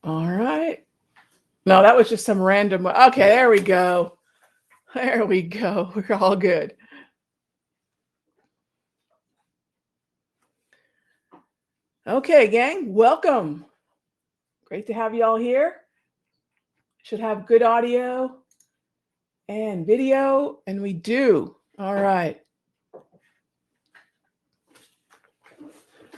All right. No, that was just some random. Okay, there we go. There we go. We're all good. Okay, gang, welcome. Great to have you all here. Should have good audio and video, and we do. All right.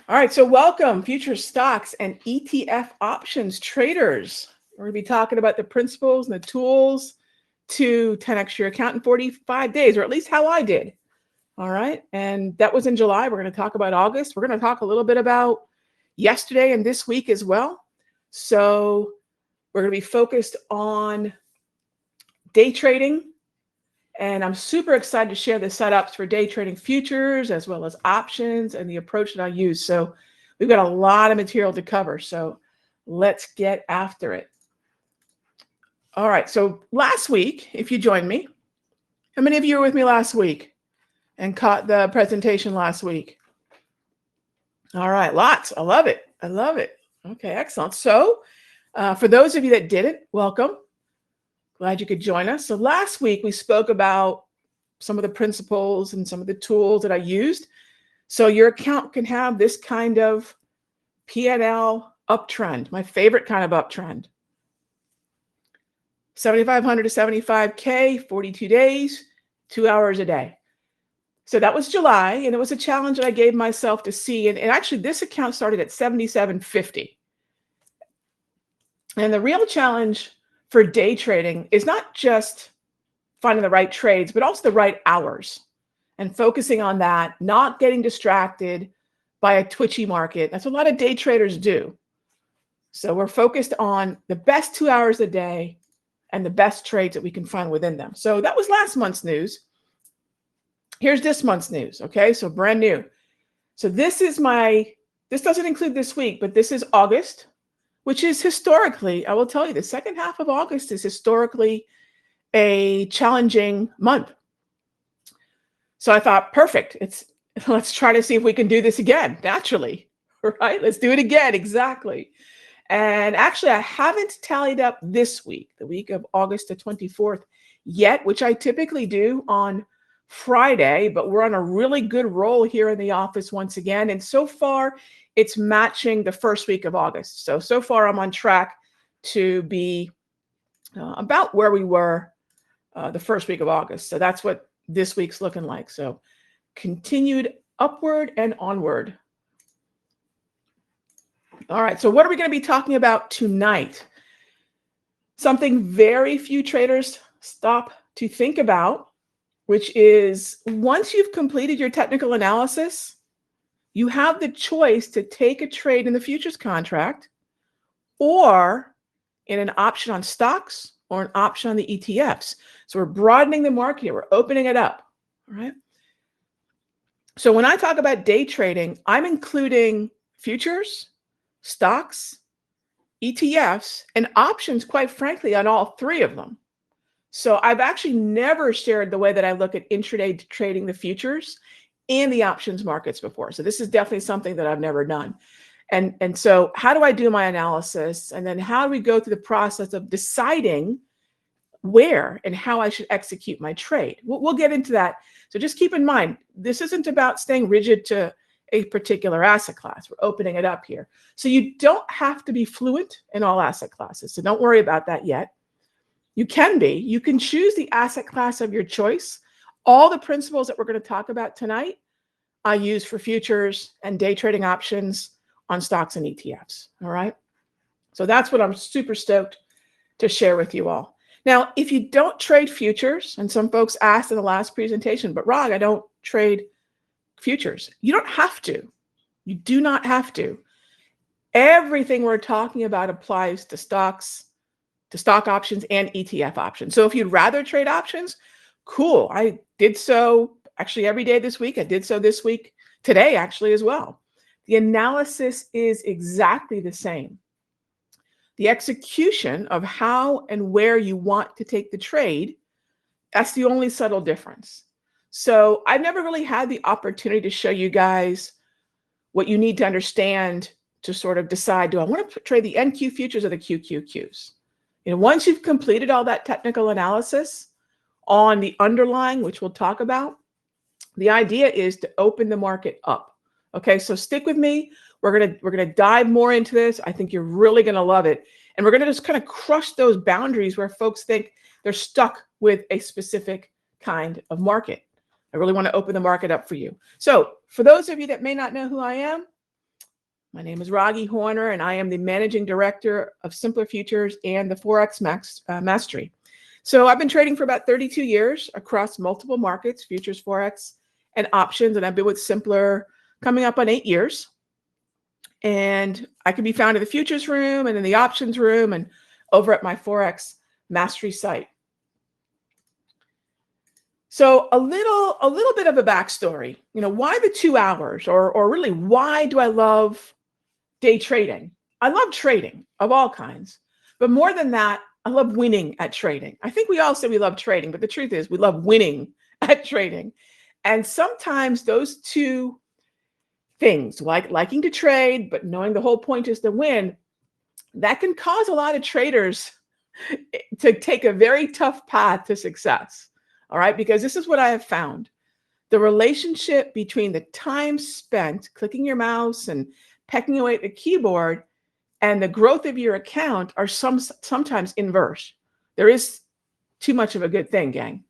All right, so welcome, future stocks and ETF options traders. We're going to be talking about the principles and the tools to 10x your account in 45 days, or at least how I did. All right, and that was in July. We're going to talk about August. We're going to talk a little bit about yesterday and this week as well. So we're going to be focused on day trading. And I'm super excited to share the setups for day trading futures as well as options and the approach that I use. So we've got a lot of material to cover. So let's get after it. All right. So last week, if you joined me, how many of you were with me last week and caught the presentation last week? All right. Lots. I love it. I love it. Okay. Excellent. So for those of you that didn't, welcome. Glad you could join us. So last week we spoke about some of the principles and some of the tools that I used. So your account can have this kind of P&L uptrend, my favorite kind of uptrend. 7,500 to 75K, 42 days, 2 hours a day. So that was July, and it was a challenge that I gave myself to see. And actually, this account started at 77.50. And the real challenge for day trading is not just finding the right trades, but also the right hours and focusing on that, not getting distracted by a twitchy market. That's what a lot of day traders do. So we're focused on the best 2 hours a day and the best trades that we can find within them. So that was last month's news. Here's this month's news. Okay, so brand new. So this doesn't include this week, but this is August, which is historically, I will tell you, the second half of August is historically a challenging month. So I thought, perfect. Let's try to see if we can do this again, naturally, right? Let's do it again, exactly. And actually, I haven't tallied up this week, the week of August the 24th yet, which I typically do on Friday, but we're on a really good roll here in the office once again. And so far, it's matching the first week of August. So far, I'm on track to be about where we were the first week of August. So that's what this week's looking like. So continued upward and onward. All right, so what are we going to be talking about tonight? Something very few traders stop to think about, which is once you've completed your technical analysis, you have the choice to take a trade in the futures contract or in an option on stocks or an option on the ETFs. So we're broadening the market here. We're opening it up, all right? So when I talk about day trading, I'm including futures, stocks, ETFs, and options, quite frankly, on all three of them. So I've actually never shared the way that I look at intraday trading the futures and the options markets before. So this is definitely something that I've never done. And so how do I do my analysis? And then how do we go through the process of deciding where and how I should execute my trade? We'll get into that. So just keep in mind, this isn't about staying rigid to a particular asset class. We're opening it up here. So you don't have to be fluent in all asset classes. So don't worry about that yet. You can be. You can choose the asset class of your choice. All the principles that we're going to talk about tonight, I use for futures and day trading options on stocks and ETFs. All right. So that's what I'm super stoked to share with you all. Now, if you don't trade futures, and some folks asked in the last presentation, but Rog, I don't trade futures. You don't have to. You do not have to. Everything we're talking about applies to stocks, to stock options and ETF options. So if you'd rather trade options, cool. I did so actually every day this week. I did so this week, today actually as well. The analysis is exactly the same. The execution of how and where you want to take the trade, that's the only subtle difference. So I've never really had the opportunity to show you guys what you need to understand to sort of decide, do I want to trade the NQ futures or the QQQs? Once you've completed all that technical analysis on the underlying, which we'll talk about, the idea is to open the market up. Okay, so stick with me. We're gonna dive more into this. I think you're really gonna love it. And we're gonna just kind of crush those boundaries where folks think they're stuck with a specific kind of market. I really want to open the market up for you. So for those of you that may not know who I am, my name is Raghee Horner, and I am the Managing Director of Simpler Futures and the Forex Mastery. So I've been trading for about 32 years across multiple markets, futures, Forex, and options, and I've been with Simpler coming up on 8 years. And I can be found in the futures room and in the options room and over at my Forex Mastery site. So a little bit of a backstory. Why the 2 hours, or really why do I love day trading? I love trading of all kinds, but more than that, I love winning at trading. I think we all say we love trading, but the truth is we love winning at trading. And sometimes those two things, like liking to trade, but knowing the whole point is to win, that can cause a lot of traders to take a very tough path to success. All right, because this is what I have found. The relationship between the time spent clicking your mouse and pecking away at the keyboard and the growth of your account are sometimes inverse. There is too much of a good thing, gang,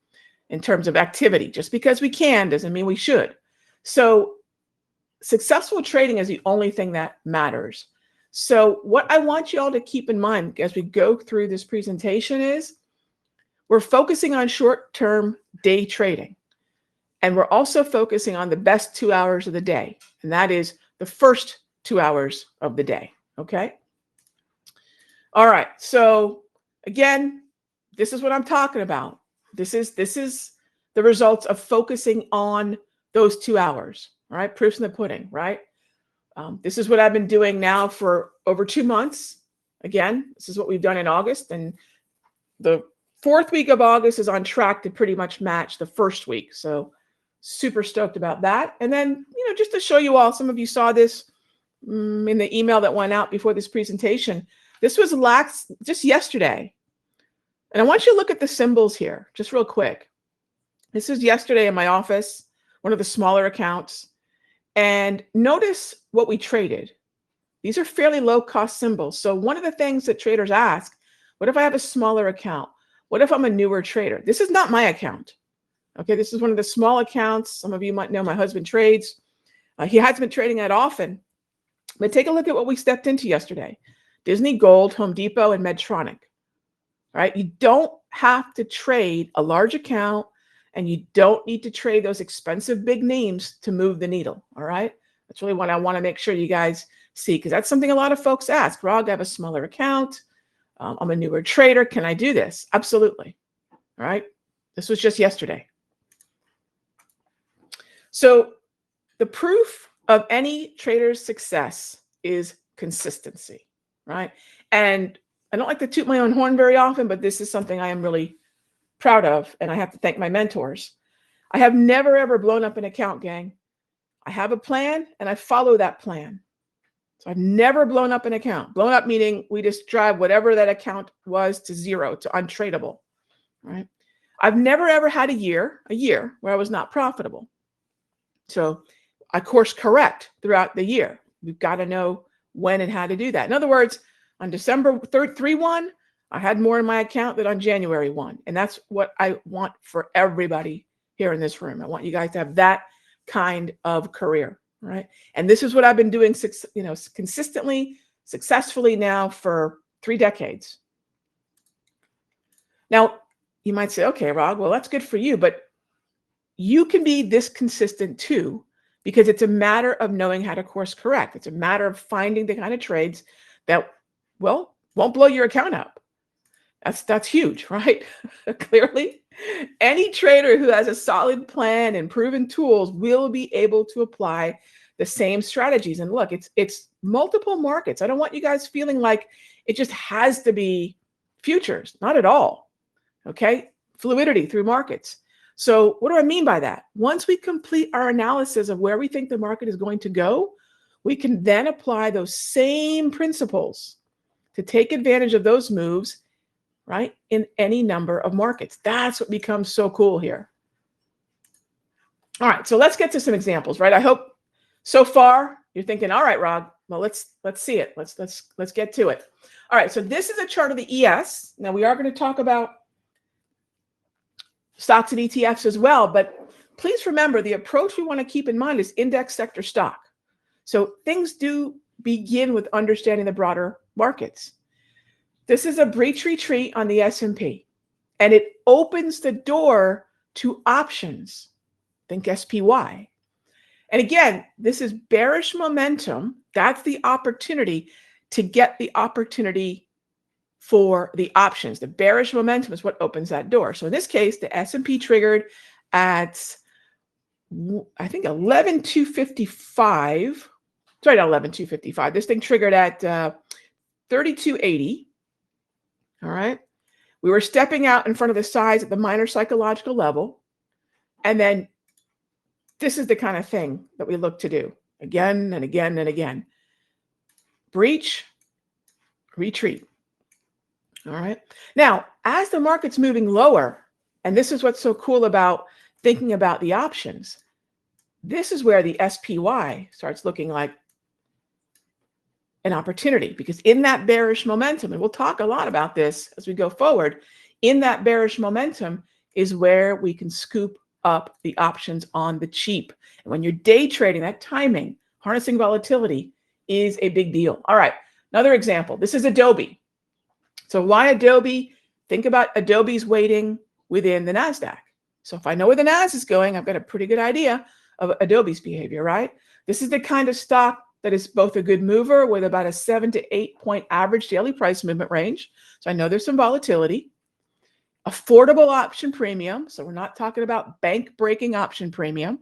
in terms of activity. Just because we can doesn't mean we should. So successful trading is the only thing that matters. So what I want you all to keep in mind as we go through this presentation is we're focusing on short-term day trading. And we're also focusing on the best 2 hours of the day. And that is the first 2 hours of the day. Okay. All right. So again, this is what I'm talking about. This is the results of focusing on those 2 hours. All right. Proofs in the pudding, right? This is what I've been doing now for over 2 months. Again, this is what we've done in August, and the 4th week of August is on track to pretty much match the 1st week. So super stoked about that. And then, just to show you all, some of you saw this in the email that went out before this presentation. This was just yesterday. And I want you to look at the symbols here, just real quick. This is yesterday in my office, one of the smaller accounts. And notice what we traded. These are fairly low cost symbols. So one of the things that traders ask, what if I have a smaller account? What if I'm a newer trader? This is not my account. Okay, this is one of the small accounts. Some of you might know my husband trades. He hasn't been trading that often. But take a look at what we stepped into yesterday. Disney Gold, Home Depot, and Medtronic. All right, you don't have to trade a large account, and you don't need to trade those expensive big names to move the needle. All right, that's really what I want to make sure you guys see, because that's something a lot of folks ask. Rog, I have a smaller account. I'm a newer trader. Can I do this? Absolutely. All right. This was just yesterday. So the proof of any trader's success is consistency, right? And I don't like to toot my own horn very often, but this is something I am really proud of, and I have to thank my mentors. I have never, ever blown up an account, gang. I have a plan, and I follow that plan. So I've never blown up an account. Blown up meaning we just drive whatever that account was to zero, to untradeable, right? I've never, ever had a year where I was not profitable. So I course correct throughout the year. We've got to know when and how to do that. In other words, on December 3/1, I had more in my account than on January 1. And that's what I want for everybody here in this room. I want you guys to have that kind of career, right? And this is what I've been doing, consistently, successfully now for 3 decades. Now, you might say, okay, Rog, well, that's good for you, but you can be this consistent too, because it's a matter of knowing how to course correct. It's a matter of finding the kind of trades that, well, won't blow your account up. That's huge, right? Clearly, any trader who has a solid plan and proven tools will be able to apply the same strategies. And look, it's multiple markets. I don't want you guys feeling like it just has to be futures. Not at all. Okay? Fluidity through markets. So what do I mean by that? Once we complete our analysis of where we think the market is going to go, we can then apply those same principles to take advantage of those moves, right, in any number of markets. That's what becomes so cool here. All right, so let's get to some examples, right? I hope so far you're thinking, all right, Rod, well, let's see it. Let's get to it. All right, so this is a chart of the ES. Now we are going to talk about stocks and ETFs as well, but please remember the approach we want to keep in mind is index sector stock. So things do begin with understanding the broader markets. This is a breach retreat on the S&P, and it opens the door to options. Think SPY. And again, this is bearish momentum. That's the opportunity to get the opportunity for the options. The bearish momentum is what opens that door. So in this case, the S&P triggered at, I think, 11,255. Sorry, not 11,255. This thing triggered at 3280. All right. We were stepping out in front of the size at the minor psychological level. And then this is the kind of thing that we look to do again and again and again. Breach, retreat. All right. Now, as the market's moving lower, and this is what's so cool about thinking about the options, this is where the SPY starts looking like an opportunity, because in that bearish momentum, and we'll talk a lot about this as we go forward, in that bearish momentum is where we can scoop up the options on the cheap. And when you're day trading, that timing, harnessing volatility is a big deal. All right, another example. This is Adobe. So why Adobe? Think about Adobe's weighting within the NASDAQ. So if I know where the NAS is going, I've got a pretty good idea of Adobe's behavior, right? This is the kind of stock that is both a good mover with about a 7 to 8 point average daily price movement range. So I know there's some volatility. Affordable option premium. So we're not talking about bank breaking option premium.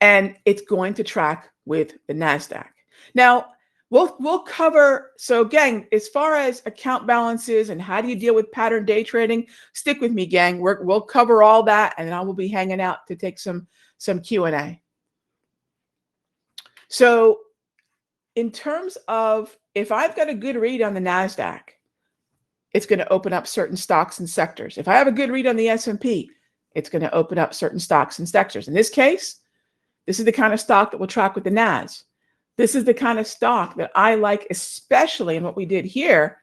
And it's going to track with the NASDAQ. Now, we'll cover, so again, as far as account balances and how do you deal with pattern day trading, stick with me, gang. We'll cover all that, and I will be hanging out to take some Q&A. So in terms of, if I've got a good read on the NASDAQ, it's going to open up certain stocks and sectors. If I have a good read on the S&P, it's going to open up certain stocks and sectors. In this case, this is the kind of stock that will track with the NAS. This is the kind of stock that I like, especially in what we did here.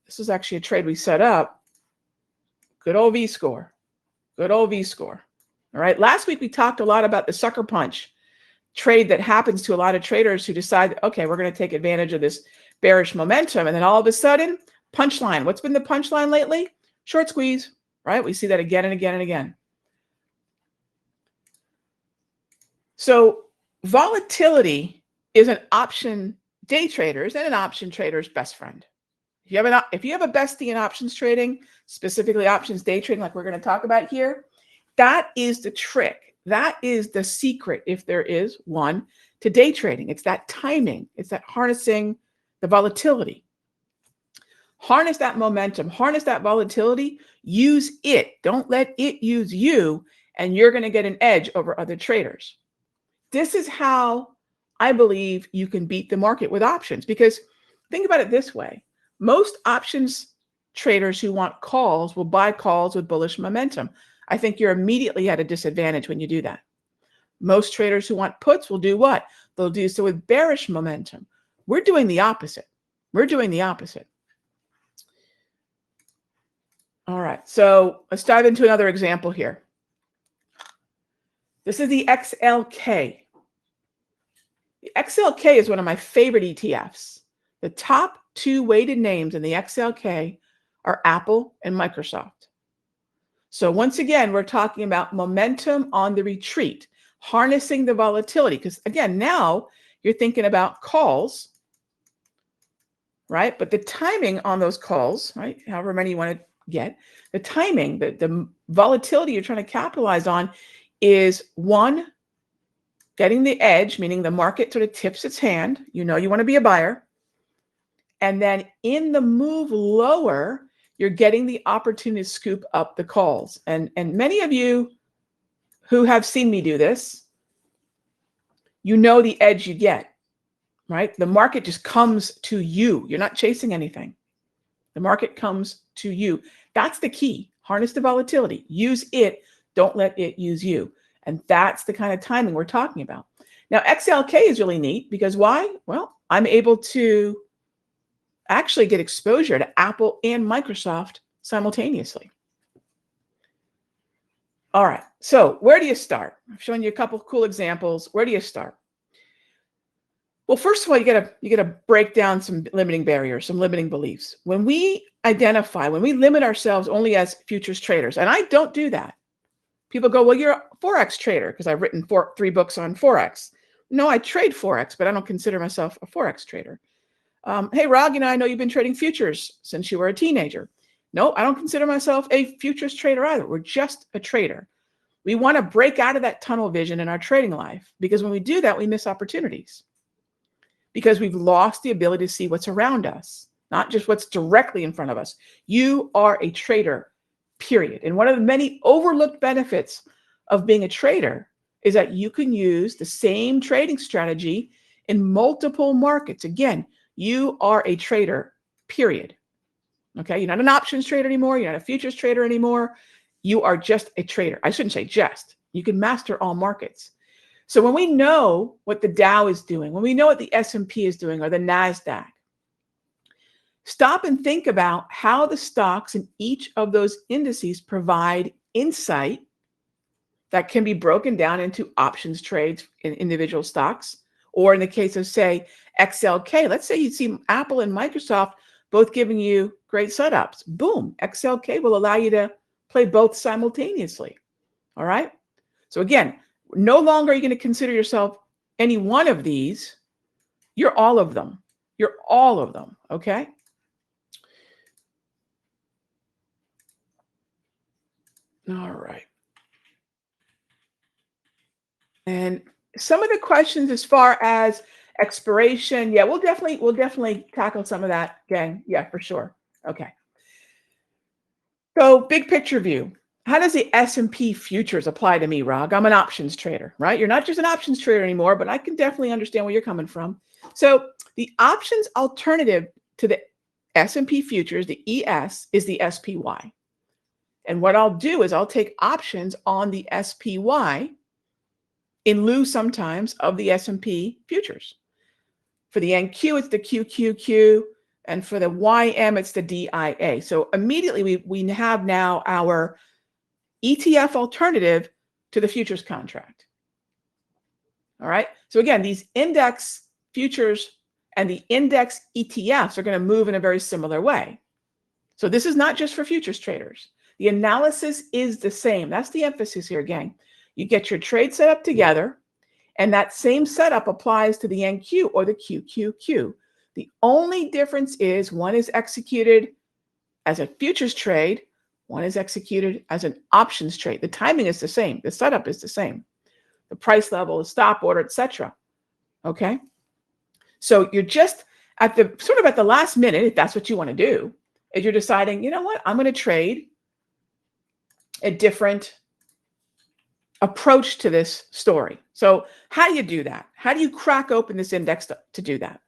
This was actually a trade we set up. Good old V-score. Good old V-score. All right. Last week, we talked a lot about the sucker punch trade that happens to a lot of traders who decide, okay, we're going to take advantage of this bearish momentum. And then all of a sudden, punchline. What's been the punchline lately? Short squeeze, right? We see that again and again and again. So volatility is an option day trader's and an option trader's best friend. If you have a bestie in options trading, specifically options day trading, like we're going to talk about here, that is the trick. That is the secret, if there is one, to day trading. It's that timing. It's that harnessing the volatility. Harness that momentum, harness that volatility, use it. Don't let it use you, and you're going to get an edge over other traders. This is how I believe you can beat the market with options, because think about it this way. Most options traders who want calls will buy calls with bullish momentum. I think you're immediately at a disadvantage when you do that. Most traders who want puts will do what? They'll do so with bearish momentum. We're doing the opposite. We're doing the opposite. All right, so let's dive into another example here. This is the XLK. The XLK is one of my favorite ETFs. The top two weighted names in the XLK are Apple and Microsoft. So once again, we're talking about momentum on the retreat, harnessing the volatility. Because again, now you're thinking about calls, right? But the timing on those calls, right? However many you want to get, the timing, the volatility you're trying to capitalize on is one, getting the edge, meaning the market sort of tips its hand. You know you want to be a buyer. And then in the move lower, you're getting the opportunity to scoop up the calls. And many of you who have seen me do this, you know the edge you get, right? The market just comes to you. You're not chasing anything. The market comes to you. That's the key. Harness the volatility. Use it. Don't let it use you. And that's the kind of timing we're talking about. Now, XLK is really neat because why? Well, I'm able to actually get exposure to Apple and Microsoft simultaneously. All right. So where do you start? I've shown you a couple of cool examples. Where do you start? Well, first of all, you gotta break down some limiting barriers, some limiting beliefs. When we limit ourselves only as futures traders, and I don't do that. People go, well, you're a Forex trader because I've written 3 books on Forex. No, I trade Forex, but I don't consider myself a Forex trader. Hey, Rog, I know you've been trading futures since you were a teenager. No, I don't consider myself a futures trader either. We're just a trader. We want to break out of that tunnel vision in our trading life because when we do that, we miss opportunities because we've lost the ability to see what's around us, not just what's directly in front of us. You are a trader, period. And one of the many overlooked benefits of being a trader is that you can use the same trading strategy in multiple markets. Again, you are a trader, period. Okay, you're not an options trader anymore. You're not a futures trader anymore. You are just a trader. I shouldn't say just. You can master all markets. So when we know what the Dow is doing, when we know what the S&P is doing or the NASDAQ, stop and think about how the stocks in each of those indices provide insight that can be broken down into options trades in individual stocks. Or in the case of, say, XLK, let's say you see Apple and Microsoft both giving you great setups. Boom, XLK will allow you to play both simultaneously. All right. So again, no longer are you going to consider yourself any one of these. You're all of them. You're all of them. Okay. All right. And some of the questions as far as expiration, yeah, we'll definitely tackle some of that, gang. Yeah, for sure. Okay. So big picture view. How does the S&P futures apply to me, Rog? I'm an options trader, right? You're not just an options trader anymore, but I can definitely understand where you're coming from. So the options alternative to the S&P futures, the ES, is the SPY. And what I'll do is I'll take options on the SPY in lieu sometimes of the S&P futures. For the NQ, it's the QQQ, and for the YM, it's the DIA. So immediately we have now our ETF alternative to the futures contract. All right. So again, these index futures and the index ETFs are going to move in a very similar way. So this is not just for futures traders. The analysis is the same. That's the emphasis here, gang. You get your trade set up together, and that same setup applies to the NQ or the QQQ. The only difference is one is executed as a futures trade, one is executed as an options trade. The timing is the same. The setup is the same. The price level, the stop order, etc. Okay. So you're just at the last minute, if that's what you want to do, is you're deciding, you know what, I'm going to trade a different approach to this story. So how do you do that? How do you crack open this index to do that?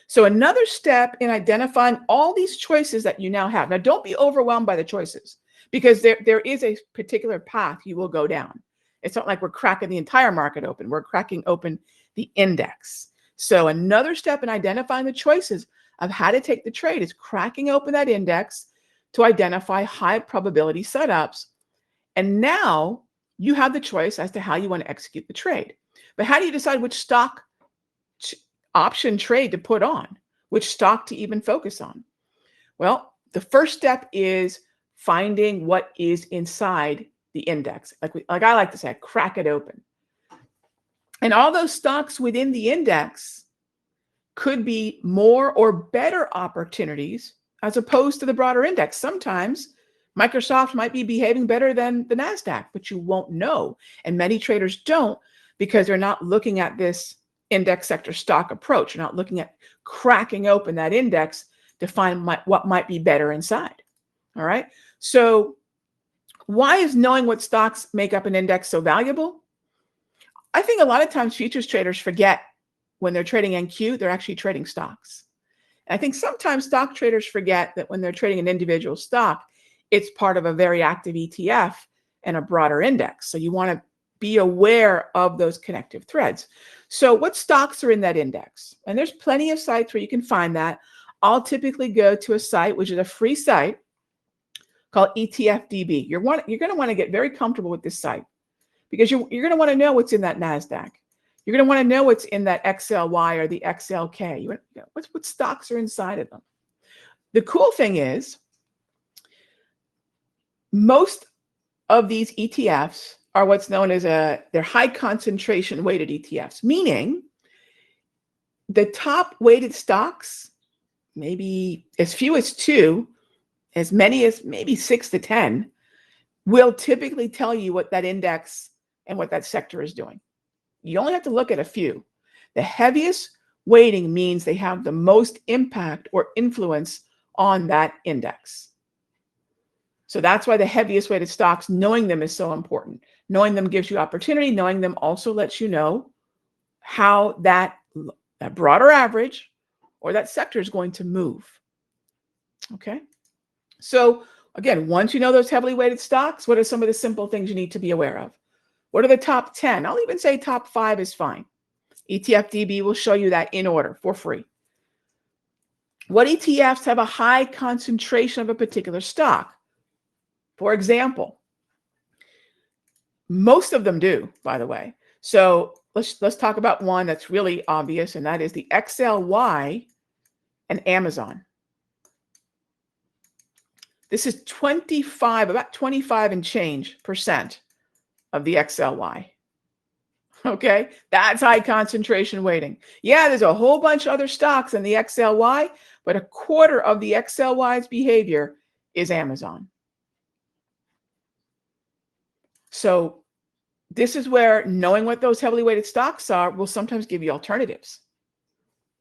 So another step in identifying all these choices that you now have. Now, don't be overwhelmed by the choices because there is a particular path you will go down. It's not like we're cracking the entire market open. We're cracking open the index. So another step in identifying the choices of how to take the trade is cracking open that index to identify high probability setups. And now you have the choice as to how you want to execute the trade. But how do you decide which stock option trade to put on, which stock to even focus on? Well, the first step is finding what is inside the index. Like I like to say, crack it open. And all those stocks within the index could be more or better opportunities as opposed to the broader index. Sometimes Microsoft might be behaving better than the NASDAQ, but you won't know. And many traders don't because they're not looking at this index sector stock approach. You're not looking at cracking open that index to find what might be better inside. All right. So why is knowing what stocks make up an index so valuable? I think a lot of times futures traders forget when they're trading NQ, they're actually trading stocks. And I think sometimes stock traders forget that when they're trading an individual stock, it's part of a very active ETF and a broader index. So you want to be aware of those connective threads. So what stocks are in that index? And there's plenty of sites where you can find that. I'll typically go to a site, which is a free site called ETFDB. You're going to want to get very comfortable with this site because you're going to want to know what's in that NASDAQ. You're going to want to know what's in that XLY or the XLK. What stocks are inside of them. The cool thing is most of these ETFs are what's known as they're high concentration weighted ETFs, meaning the top weighted stocks, maybe as few as 2, as many as maybe 6 to 10, will typically tell you what that index and what that sector is doing. You only have to look at a few. The heaviest weighting means they have the most impact or influence on that index. So that's why the heaviest weighted stocks, knowing them is so important. Knowing them gives you opportunity. Knowing them also lets you know how that broader average or that sector is going to move. Okay. So again, once you know those heavily weighted stocks, what are some of the simple things you need to be aware of? What are the top 10? I'll even say top 5 is fine. ETFDB will show you that in order for free. What ETFs have a high concentration of a particular stock? For example, most of them do, by the way. So let's talk about one that's really obvious, and that is the XLY and Amazon. This is about 25 and change % of the XLY. Okay, that's high concentration weighting. Yeah, there's a whole bunch of other stocks in the XLY, but a quarter of the XLY's behavior is Amazon. So this is where knowing what those heavily weighted stocks are will sometimes give you alternatives.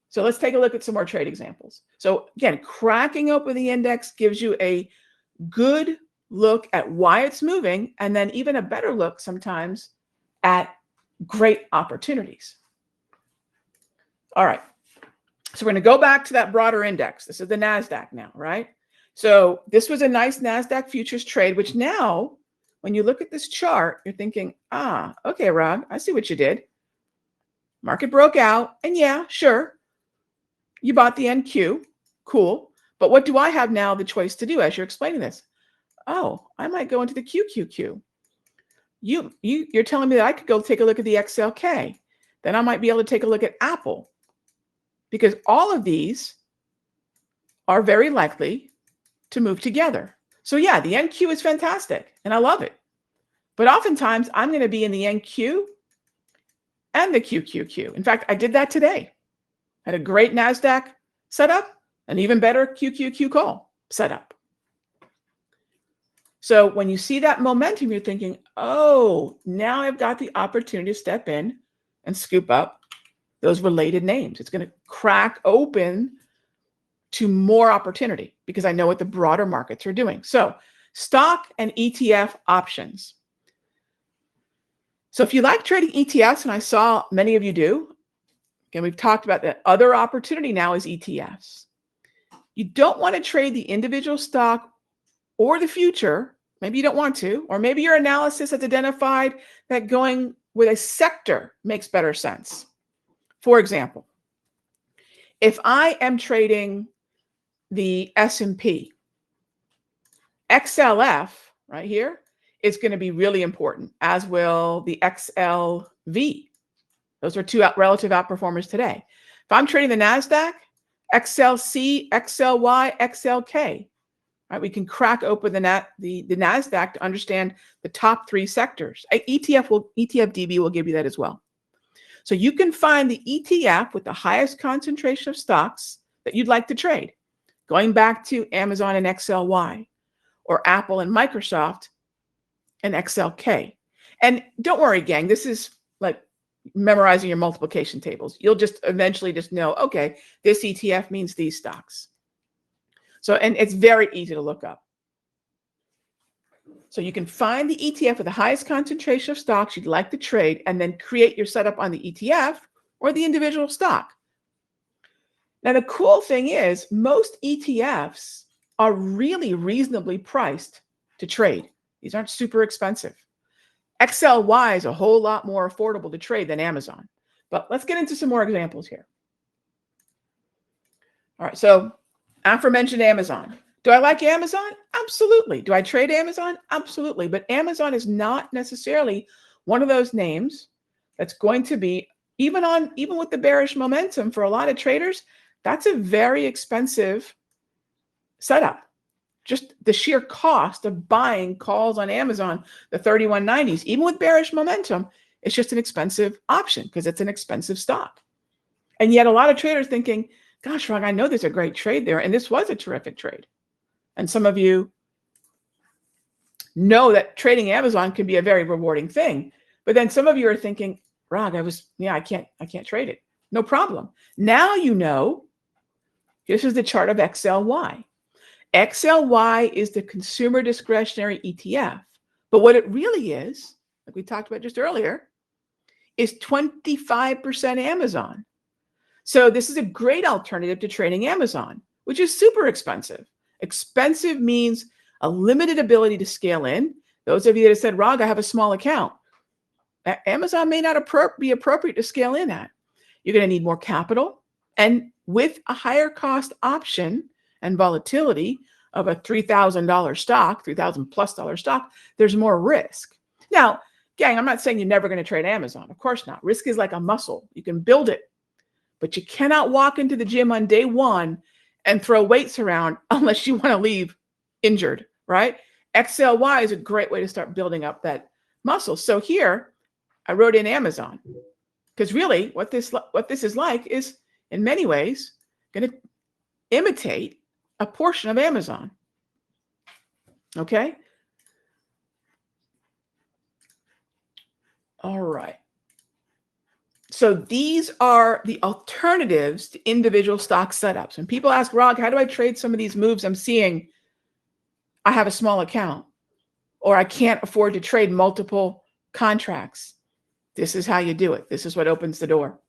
So let's take a look at some more trade examples. So again, cracking open the index gives you a good look at why it's moving, and then even a better look sometimes at great opportunities. All right. So we're going to go back to that broader index. This is the NASDAQ now, right? So this was a nice NASDAQ futures trade, which now, when you look at this chart, you're thinking, okay, Rag, I see what you did. Market broke out, and yeah, sure, you bought the NQ. Cool. But what do I have now the choice to do as you're explaining this? Oh, I might go into the QQQ. You're telling me that I could go take a look at the XLK. Then I might be able to take a look at Apple, because all of these are very likely to move together. So yeah, the NQ is fantastic and I love it. But oftentimes I'm going to be in the NQ and the QQQ. In fact, I did that today. Had a great NASDAQ setup, an even better QQQ call setup. So when you see that momentum, you're thinking, oh, now I've got the opportunity to step in and scoop up those related names. It's going to crack open to more opportunity because I know what the broader markets are doing. So stock and ETF options. So if you like trading ETFs, and I saw many of you do, again, we've talked about that other opportunity now is ETFs. You don't want to trade the individual stock or the future. Maybe you don't want to, or maybe your analysis has identified that going with a sector makes better sense. For example, if I am trading the S&P, XLF right here is going to be really important, as will the XLV. Those are two relative outperformers today. If I'm trading the NASDAQ, XLC, XLY, XLK, right, we can crack open the NASDAQ to understand the top 3 sectors. ETFDB will give you that as well. So you can find the ETF with the highest concentration of stocks that you'd like to trade, going back to Amazon and XLY, or Apple and Microsoft and XLK. And don't worry, gang, this is like memorizing your multiplication tables. You'll just eventually just know, okay, this ETF means these stocks. So, and it's very easy to look up. So you can find the ETF with the highest concentration of stocks you'd like to trade and then create your setup on the ETF or the individual stock. Now, the cool thing is most ETFs are really reasonably priced to trade. These aren't super expensive. XLY is a whole lot more affordable to trade than Amazon. But let's get into some more examples here. All right, so aforementioned Amazon. Do I like Amazon? Absolutely. Do I trade Amazon? Absolutely. But Amazon is not necessarily one of those names that's going to be, even with the bearish momentum for a lot of traders, that's a very expensive setup. Just the sheer cost of buying calls on Amazon, the 3190s, even with bearish momentum, it's just an expensive option because it's an expensive stock. And yet a lot of traders thinking, gosh, Ron, I know there's a great trade there. And this was a terrific trade. And some of you know that trading Amazon can be a very rewarding thing. But then some of you are thinking, Ron, I can't trade it. No problem. Now you know, this is the chart of XLY. XLY is the consumer discretionary ETF. But what it really is, like we talked about just earlier, is 25% Amazon. So this is a great alternative to trading Amazon, which is super expensive. Expensive means a limited ability to scale in. Those of you that have said, Rog, I have a small account. Amazon may not be appropriate to scale in at. You're going to need more capital. And with a higher cost option and volatility of a $3,000 stock, $3,000 plus stock, there's more risk. Now, gang, I'm not saying you're never going to trade Amazon. Of course not. Risk is like a muscle. You can build it, but you cannot walk into the gym on day one and throw weights around unless you want to leave injured, right? XLY is a great way to start building up that muscle. So here, I wrote in Amazon because really what this is like is in many ways going to imitate a portion of Amazon. Okay. All right. So these are the alternatives to individual stock setups. And people ask, Rog, how do I trade some of these moves I'm seeing? I have a small account or I can't afford to trade multiple contracts. This is how you do it. This is what opens the door.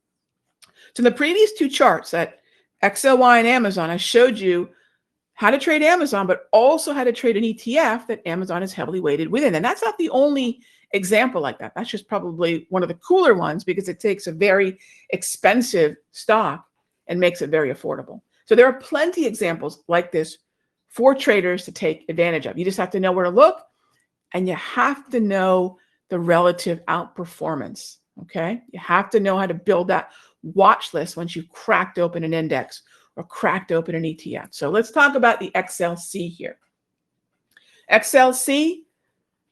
So in the previous two charts at XLY and Amazon, I showed you how to trade Amazon, but also how to trade an ETF that Amazon is heavily weighted within. And that's not the only example like that. That's just probably one of the cooler ones because it takes a very expensive stock and makes it very affordable. So there are plenty of examples like this for traders to take advantage of. You just have to know where to look and you have to know the relative outperformance. Okay. You have to know how to build that watch list once you've cracked open an index or cracked open an ETF. So let's talk about the XLC here. XLC,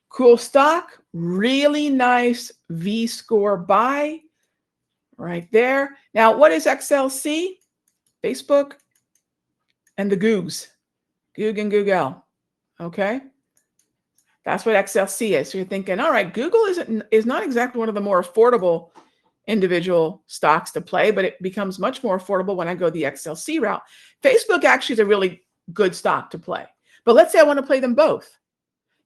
cool stock, really nice V-score buy right there. Now, what is XLC? Facebook and the Googs, Goog and Google. Okay. That's what XLC is. So you're thinking, all right, Google is not exactly one of the more affordable individual stocks to play, but it becomes much more affordable when I go the XLC route. Facebook actually is a really good stock to play. But let's say I want to play them both.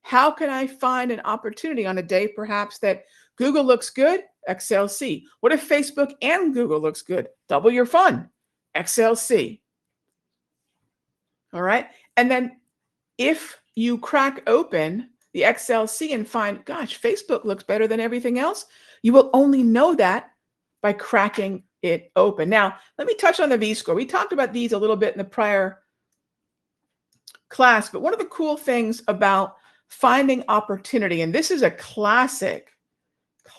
How can I find an opportunity on a day perhaps that Google looks good? XLC. What if Facebook and Google looks good? Double your fun. XLC. All right. And then if you crack open the XLC and find, gosh, Facebook looks better than everything else, you will only know that by cracking it open. Now, let me touch on the V-score. We talked about these a little bit in the prior class, but one of the cool things about finding opportunity, and this is a classic,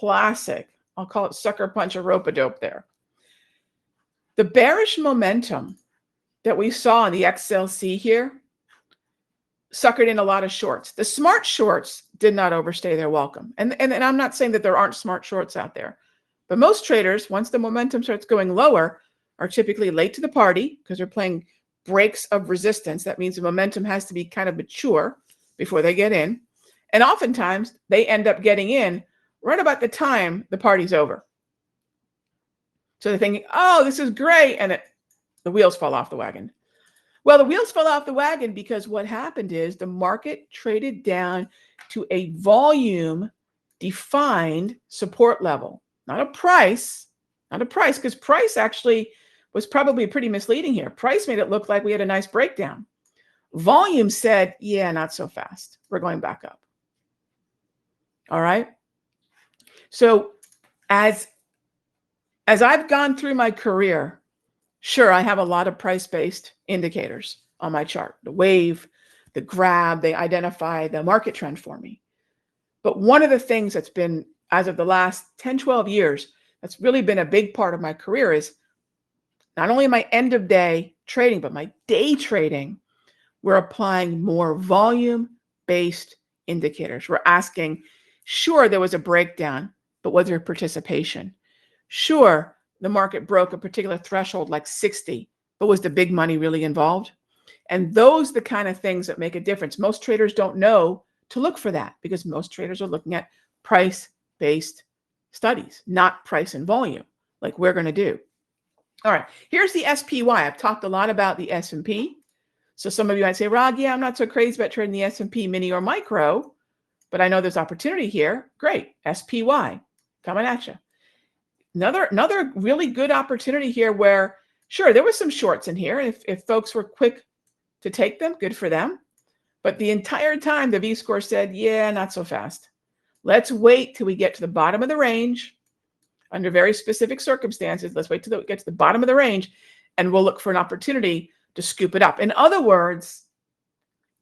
I'll call it sucker punch or rope-a-dope there. The bearish momentum that we saw in the XLC here suckered in a lot of shorts. The smart shorts did not overstay their welcome. And I'm not saying that there aren't smart shorts out there, but most traders, once the momentum starts going lower, are typically late to the party because they're playing breaks of resistance. That means the momentum has to be kind of mature before they get in. And oftentimes they end up getting in right about the time the party's over. So they're thinking, oh, this is great. And the wheels fall off the wagon. Well, the wheels fell off the wagon because what happened is the market traded down to a volume defined support level, not a price, because price actually was probably pretty misleading here. Price made it look like we had a nice breakdown. Volume said, yeah, not so fast. We're going back up. All right. So as I've gone through my career, sure, I have a lot of price-based indicators on my chart. The wave, the grab, they identify the market trend for me. But one of the things that's been, as of the last 10, 12 years, that's really been a big part of my career is not only my end of day trading, but my day trading. We're applying more volume-based indicators. We're asking, sure, there was a breakdown, but was there participation? Sure, the market broke a particular threshold like 60, but was the big money really involved? And those are the kind of things that make a difference. Most traders don't know to look for that because most traders are looking at price-based studies, not price and volume, like we're going to do. All right, here's the SPY. I've talked a lot about the S&P. So some of you might say, Rod, yeah, I'm not so crazy about trading the S&P mini or micro, but I know there's opportunity here. Great, SPY coming at you. Another really good opportunity here where, sure, there was some shorts in here. If folks were quick to take them, good for them. But the entire time, the V-score said, yeah, not so fast. Let's wait till we get to the bottom of the range. Under very specific circumstances, let's wait till we get to the bottom of the range, and we'll look for an opportunity to scoop it up. In other words,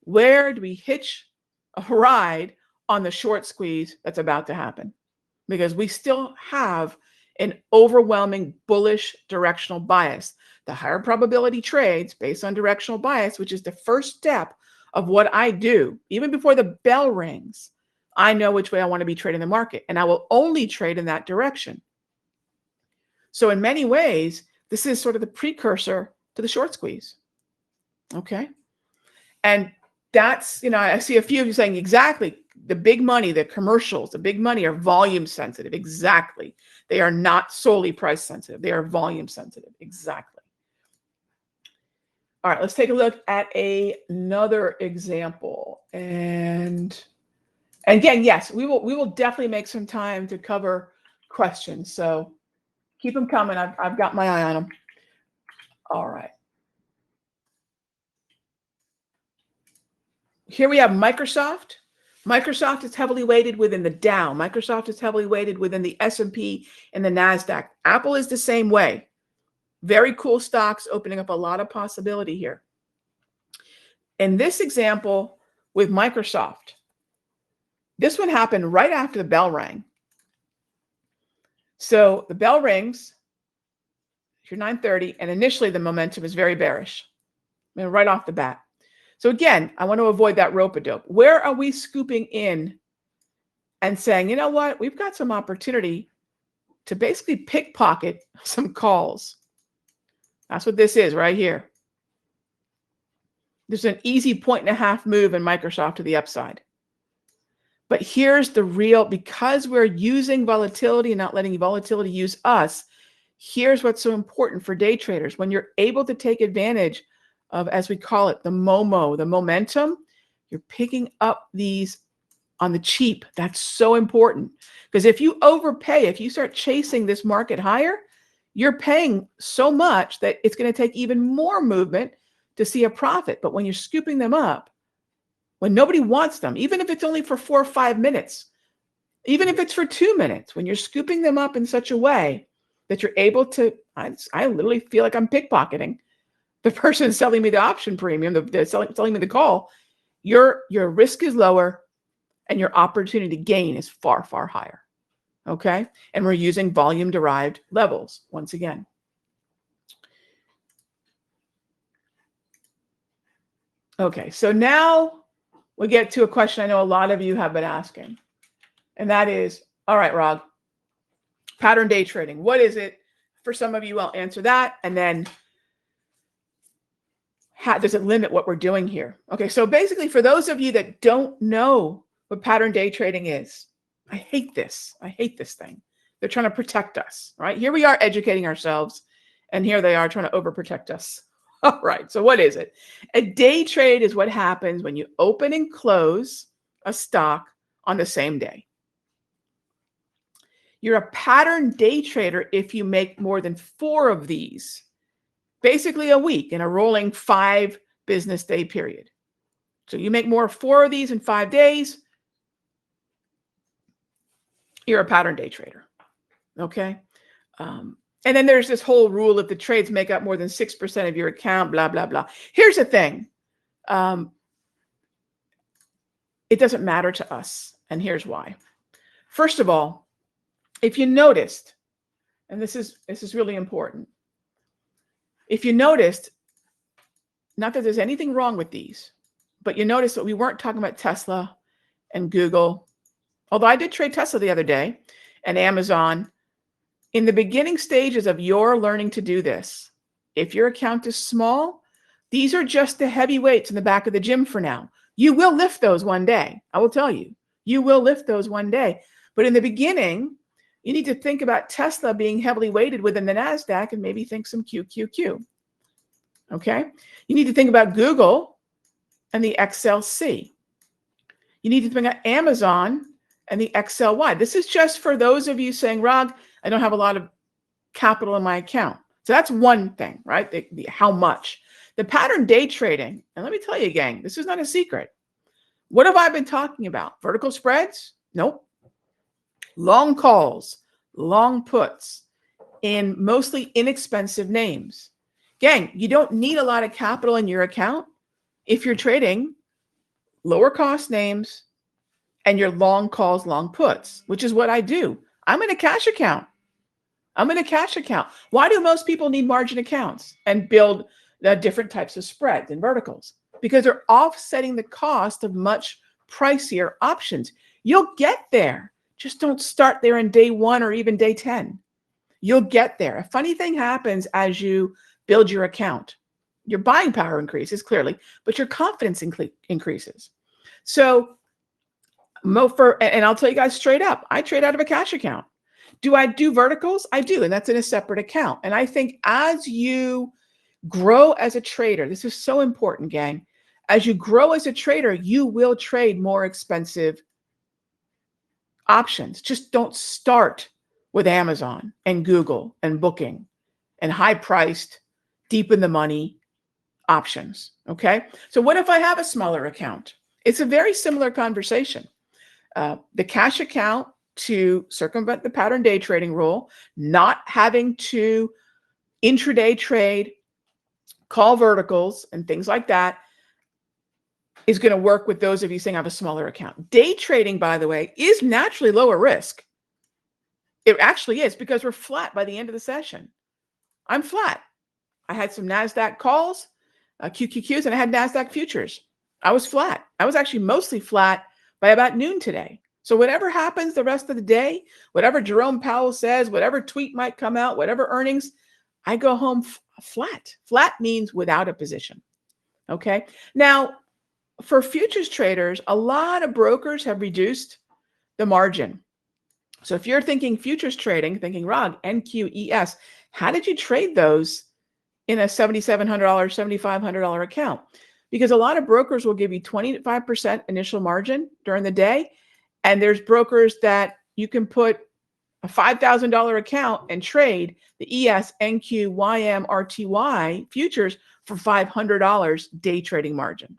where do we hitch a ride on the short squeeze that's about to happen? Because we still have an overwhelming bullish directional bias. The higher probability trades based on directional bias, which is the first step of what I do, even before the bell rings, I know which way I want to be trading the market, and I will only trade in that direction. So in many ways, this is sort of the precursor to the short squeeze. Okay. And that's, I see a few of you saying exactly the big money, the commercials, the big money are volume sensitive. Exactly. They are not solely price sensitive. They are volume sensitive. Exactly. All right, let's take a look at another example. And again, yes, we will definitely make some time to cover questions. So keep them coming. I've got my eye on them. All right. Here we have Microsoft. Microsoft is heavily weighted within the Dow. Microsoft is heavily weighted within the S&P and the NASDAQ. Apple is the same way. Very cool stocks, opening up a lot of possibility here. In this example with Microsoft, this one happened right after the bell rang. So the bell rings, you're 9:30, and initially the momentum is very bearish, right off the bat. So again, I want to avoid that rope-a-dope. Where are we scooping in and saying, you know what, we've got some opportunity to basically pickpocket some calls? That's what this is right here. There's an easy 1.5 move in Microsoft to the upside. But here's the real, because we're using volatility and not letting volatility use us, here's what's so important for day traders. When you're able to take advantage of, as we call it, the MOMO, the momentum, you're picking up these on the cheap. That's so important. Because if you overpay, if you start chasing this market higher, you're paying so much that it's going to take even more movement to see a profit. But when you're scooping them up, when nobody wants them, even if it's only for 4 or 5 minutes, even if it's for 2 minutes, when you're scooping them up in such a way that you're able to, I literally feel like I'm pickpocketing the person selling me the option premium, selling me the call. Your risk is lower and your opportunity to gain is far, far higher. Okay. And we're using volume derived levels once again. Okay. So now we get to a question I know a lot of you have been asking, and that is, all right, Rod, pattern day trading. What is it? For some of you, I'll answer that. And then how does it limit what we're doing here? Okay. So basically, for those of you that don't know what pattern day trading is, I hate this. I hate this thing. They're trying to protect us, right? Here we are educating ourselves, and here they are trying to overprotect us. All right, so what is it? A day trade is what happens when you open and close a stock on the same day. You're a pattern day trader if you make more than 4 of these, basically a week in a rolling 5 business day period. So you make more 4 of these in 5 days, you're a pattern day trader. Okay. And then there's this whole rule: if the trades make up more than 6% of your account, blah, blah, blah. Here's the thing. It doesn't matter to us. And here's why. First of all, if you noticed, and this is really important. If you noticed, not that there's anything wrong with these, but you noticed that we weren't talking about Tesla and Google. Although I did trade Tesla the other day and Amazon. In the beginning stages of your learning to do this, if your account is small, these are just the heavy weights in the back of the gym for now. You will lift those one day. I will tell you, you will lift those one day. But in the beginning, you need to think about Tesla being heavily weighted within the NASDAQ and maybe think some QQQ. Okay? You need to think about Google and the XLC. You need to think about Amazon and the XLY. This is just for those of you saying, Rog, I don't have a lot of capital in my account. So that's one thing, right? How much. The pattern day trading, and let me tell you, gang, this is not a secret. What have I been talking about? Vertical spreads? Nope. Long calls, long puts in mostly inexpensive names. Gang, you don't need a lot of capital in your account if you're trading lower cost names and your long calls, long puts, which is what I do. I'm in a cash account. Why do most people need margin accounts and build different types of spreads and verticals? Because they're offsetting the cost of much pricier options. You'll get there. Just don't start there in day 1 or even day 10. You'll get there. A funny thing happens as you build your account. Your buying power increases, clearly, but your confidence increases. So, and I'll tell you guys straight up, I trade out of a cash account. Do I do verticals? I do, and that's in a separate account. And I think as you grow as a trader, this is so important, gang. As you grow as a trader, you will trade more expensive options. Just don't start with Amazon and Google and Booking and high-priced, deep in the money options, okay? So what if I have a smaller account? It's a very similar conversation. The cash account, to circumvent the pattern day trading rule, not having to intraday trade, call verticals and things like that, is going to work with those of you saying I have a smaller account. Day trading, by the way, is naturally lower risk. It actually is, because we're flat by the end of the session. I'm flat. I had some NASDAQ calls, QQQs, and I had NASDAQ futures. I was flat. I was actually mostly flat by about noon today. So whatever happens the rest of the day, whatever Jerome Powell says, whatever tweet might come out, whatever earnings, I go home flat. Flat means without a position. Okay. Now, for futures traders, a lot of brokers have reduced the margin. So if you're thinking futures trading, thinking ROG, NQES, how did you trade those in a $7,700, $7,500 account? Because a lot of brokers will give you 25% initial margin during the day. And there's brokers that you can put a $5,000 account and trade the ES, NQ, YM, RTY futures for $500 day trading margin.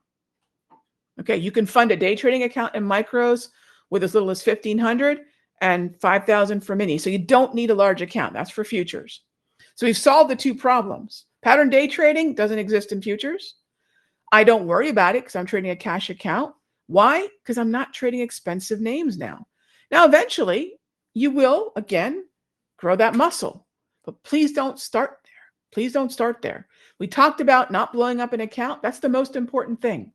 Okay, you can fund a day trading account in micros with as little as $1,500 and $5,000 for mini. So you don't need a large account. That's for futures. So we've solved the two problems. Pattern day trading doesn't exist in futures. I don't worry about it because I'm trading a cash account. Why? Because I'm not trading expensive names now. Now, eventually, you will, again, grow that muscle. But please don't start there. Please don't start there. We talked about not blowing up an account. That's the most important thing.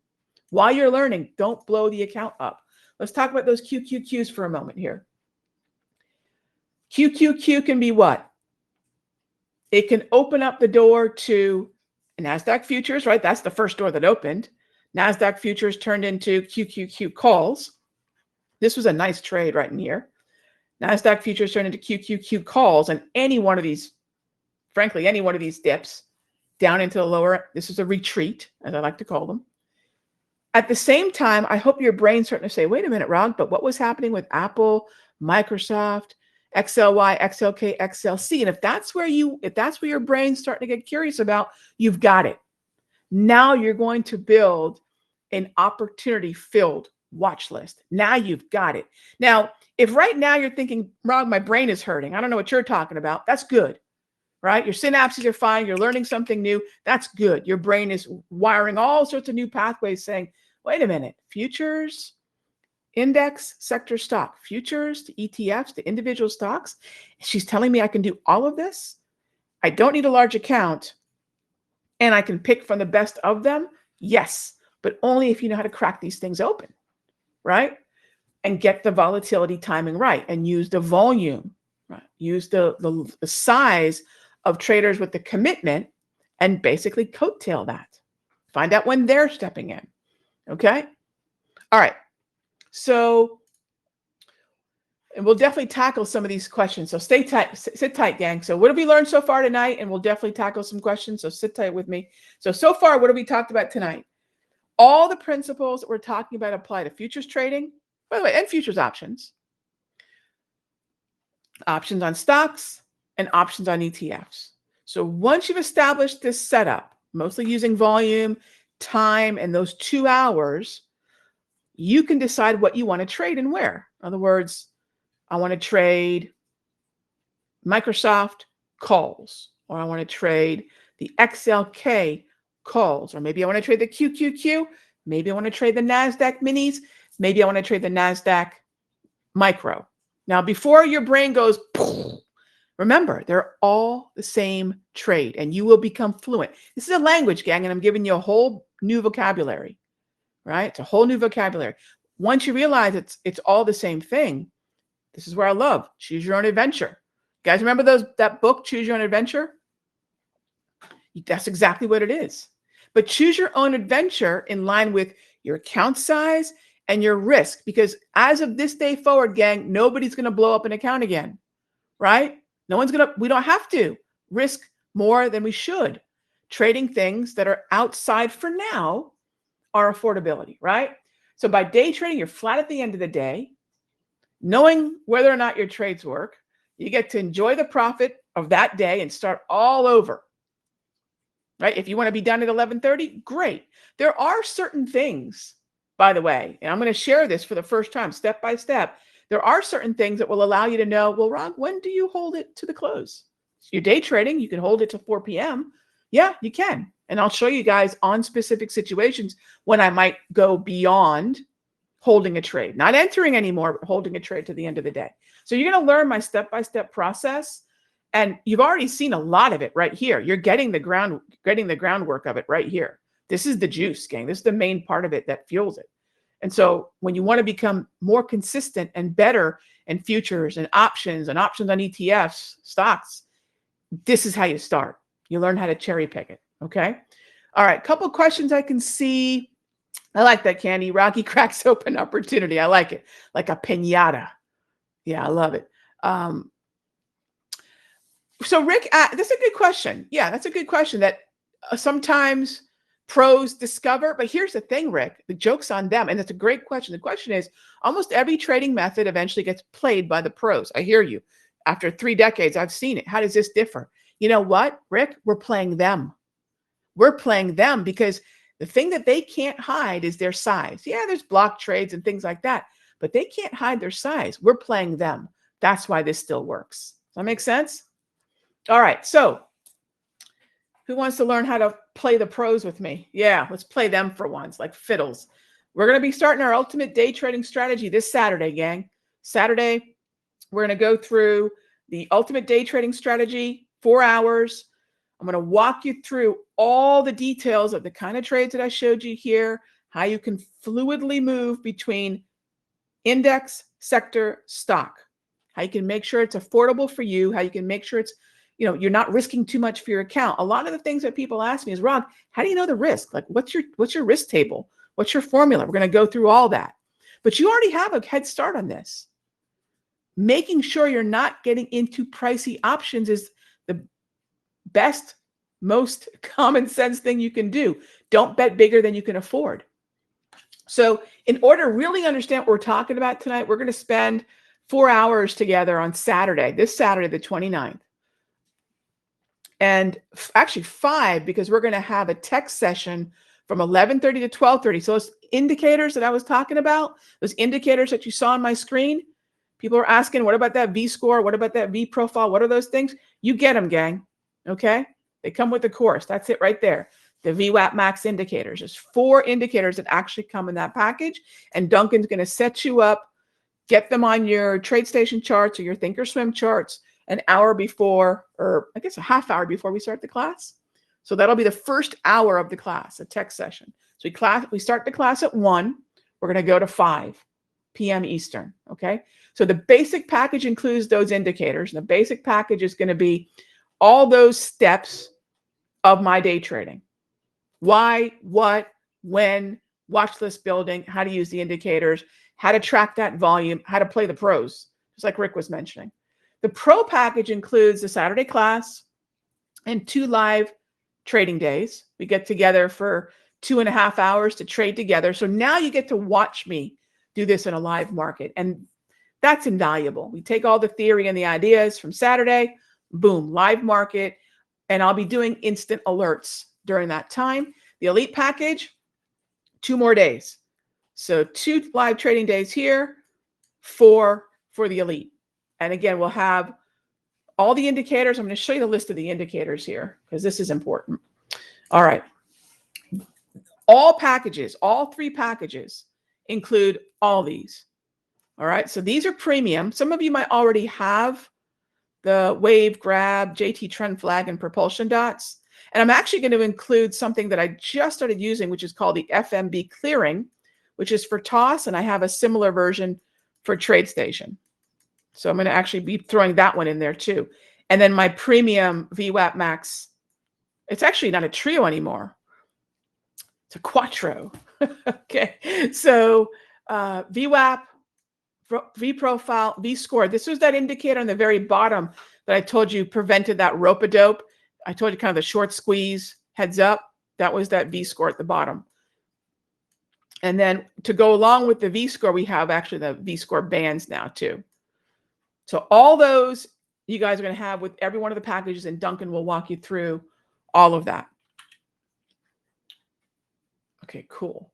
While you're learning, don't blow the account up. Let's talk about those QQQs for a moment here. QQQ can be what? It can open up the door to NASDAQ futures, right? That's the first door that opened. NASDAQ futures turned into QQQ calls. This was a nice trade right in here. NASDAQ futures turned into QQQ calls, and any one of these, frankly, any one of these dips down into the lower. This is a retreat, as I like to call them. At the same time, I hope your brain's starting to say, wait a minute, Rog, but what was happening with Apple, Microsoft, XLY, XLK, XLC? And if that's where your brain's starting to get curious about, you've got it. Now you're going to build an opportunity-filled watch list. Now you've got it. Now, if right now you're thinking, Rog, my brain is hurting, I don't know what you're talking about, that's good, right? Your synapses are fine. You're learning something new. That's good. Your brain is wiring all sorts of new pathways saying, wait a minute, futures, index, sector stock, futures to ETFs to individual stocks. She's telling me I can do all of this. I don't need a large account and I can pick from the best of them. Yes, but only if you know how to crack these things open, right? And get the volatility timing right and use the volume, right? Use the size of traders with the commitment and basically coattail that. Find out when they're stepping in. Okay. All right. So, and we'll definitely tackle some of these questions. So stay tight, sit tight, gang. So what have we learned so far tonight? And we'll definitely tackle some questions. So sit tight with me. So far, what have we talked about tonight? All the principles that we're talking about apply to futures trading, by the way, and futures options, options on stocks, and options on ETFs. So once you've established this setup, mostly using volume, time, and those 2 hours, you can decide what you want to trade and where. In other words, I want to trade Microsoft calls, or I want to trade the XLK calls, or maybe I want to trade the QQQ, maybe I want to trade the NASDAQ minis, maybe I want to trade the NASDAQ micro. Now, before your brain goes, remember, they're all the same trade and you will become fluent. This is a language, gang, and I'm giving you a whole new vocabulary, right? It's a whole new vocabulary. Once you realize it's all the same thing, this is where I love Choose Your Own Adventure. You guys remember that book, Choose Your Own Adventure? That's exactly what it is. But choose your own adventure in line with your account size and your risk, because as of this day forward, gang, nobody's going to blow up an account again, right? We don't have to risk more than we should. Trading things that are outside for now our affordability, right? So by day trading, you're flat at the end of the day, knowing whether or not your trades work. You get to enjoy the profit of that day and start all over, right? If you want to be done at 11:30, great. There are certain things, by the way, and I'm going to share this for the first time, step by step. There are certain things that will allow you to know, well, Ron, when do you hold it to the close? You're day trading, you can hold it to 4 p.m. Yeah, you can. And I'll show you guys on specific situations when I might go beyond holding a trade, not entering anymore, but holding a trade to the end of the day. So you're going to learn my step-by-step process. And you've already seen a lot of it right here. You're getting the groundwork of it right here. This is the juice, gang. This is the main part of it that fuels it. And so when you want to become more consistent and better in futures and options on ETFs, stocks, this is how you start. You learn how to cherry pick it. Okay. All right. Couple questions I can see. I like that, Candy. Rocky cracks open opportunity. I like it. Like a piñata. Yeah, I love it. So Rick, that's a good question. Yeah, that's a good question that sometimes pros discover. But here's the thing, Rick, the joke's on them. And it's a great question. The question is, almost every trading method eventually gets played by the pros. I hear you. After 3 decades, I've seen it. How does this differ? You know what, Rick? We're playing them. We're playing them because the thing that they can't hide is their size. Yeah, there's block trades and things like that, but they can't hide their size. We're playing them. That's why this still works. Does that make sense? All right. So who wants to learn how to play the pros with me? Yeah, let's play them for once, like fiddles. We're going to be starting our ultimate day trading strategy this Saturday, gang. Saturday, we're going to go through the ultimate day trading strategy, 4 hours. I'm going to walk you through all the details of the kind of trades that I showed you here, how you can fluidly move between index, sector, stock, how you can make sure it's affordable for you, how you can make sure it's, you're not risking too much for your account. A lot of the things that people ask me is, Ron, how do you know the risk? Like, what's your risk table? What's your formula? We're going to go through all that. But you already have a head start on this. Making sure you're not getting into pricey options is the best most common sense thing you can do. Don't bet bigger than you can afford. So in order to really understand what we're talking about tonight, we're going to spend 4 hours together on Saturday, this Saturday, the 29th. And actually 5, because we're going to have a tech session from 11:30 to 12:30. So those indicators that I was talking about, those indicators that you saw on my screen, people are asking, what about that V-score? What about that V-profile? What are those things? You get them, gang. Okay? They come with the course. That's it right there. The VWAP Max indicators. There's 4 indicators that actually come in that package. And Duncan's going to set you up, get them on your TradeStation charts or your Thinkorswim charts an hour before, or I guess a half hour before we start the class. So that'll be the first hour of the class, a tech session. So we start the class at 1. We're going to go to 5 p.m. Eastern. Okay. So the basic package includes those indicators. And the basic package is going to be all those steps of my day trading. Why, what, when, watch list building, how to use the indicators, how to track that volume, how to play the pros, just like Rick was mentioning. The pro package includes the Saturday class and 2 live trading days. We get together for 2.5 hours to trade together. So now you get to watch me do this in a live market. And that's invaluable. We take all the theory and the ideas from Saturday, boom, live market. And I'll be doing instant alerts during that time. The elite package, 2 more days. So 2 live trading days here, 4 for the elite. And again, we'll have all the indicators. I'm going to show you the list of the indicators here because this is important. All right. All packages, all 3 packages include all these. All right. So these are premium. Some of you might already have the Wave, Grab, JT Trend Flag, and Propulsion Dots. And I'm actually going to include something that I just started using, which is called the FMB Clearing, which is for TOS. And I have a similar version for TradeStation. So I'm going to actually be throwing that one in there too. And then my premium VWAP Max, it's actually not a trio anymore. It's a quattro. Okay. So VWAP, V-profile, V-score. This was that indicator on the very bottom that I told you prevented that rope-a-dope. I told you kind of the short squeeze, heads up. That was that V-score at the bottom. And then to go along with the V-score, we have actually the V-score bands now too. So all those you guys are going to have with every one of the packages, and Duncan will walk you through all of that. Okay, cool.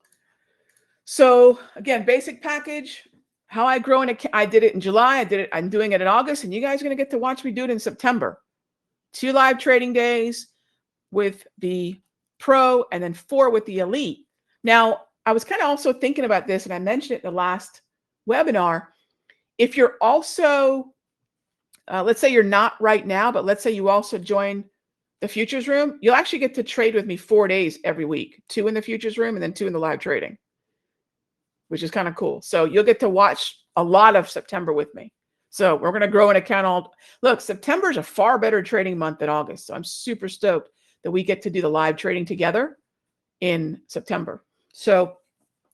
So again, basic package, how I grow I did it in July. I'm doing it in August, and you guys are going to get to watch me do it in September. 2 live trading days with the pro and then 4 with the elite. Now, I was kind of also thinking about this, and I mentioned it in the last webinar. If you're also, let's say you're not right now, but let's say you also join the futures room, you'll actually get to trade with me 4 days every week, 2 in the futures room and then 2 in the live trading, which is kind of cool. So you'll get to watch a lot of September with me. So we're going to grow an account. Look, September is a far better trading month than August. So I'm super stoked that we get to do the live trading together in September. So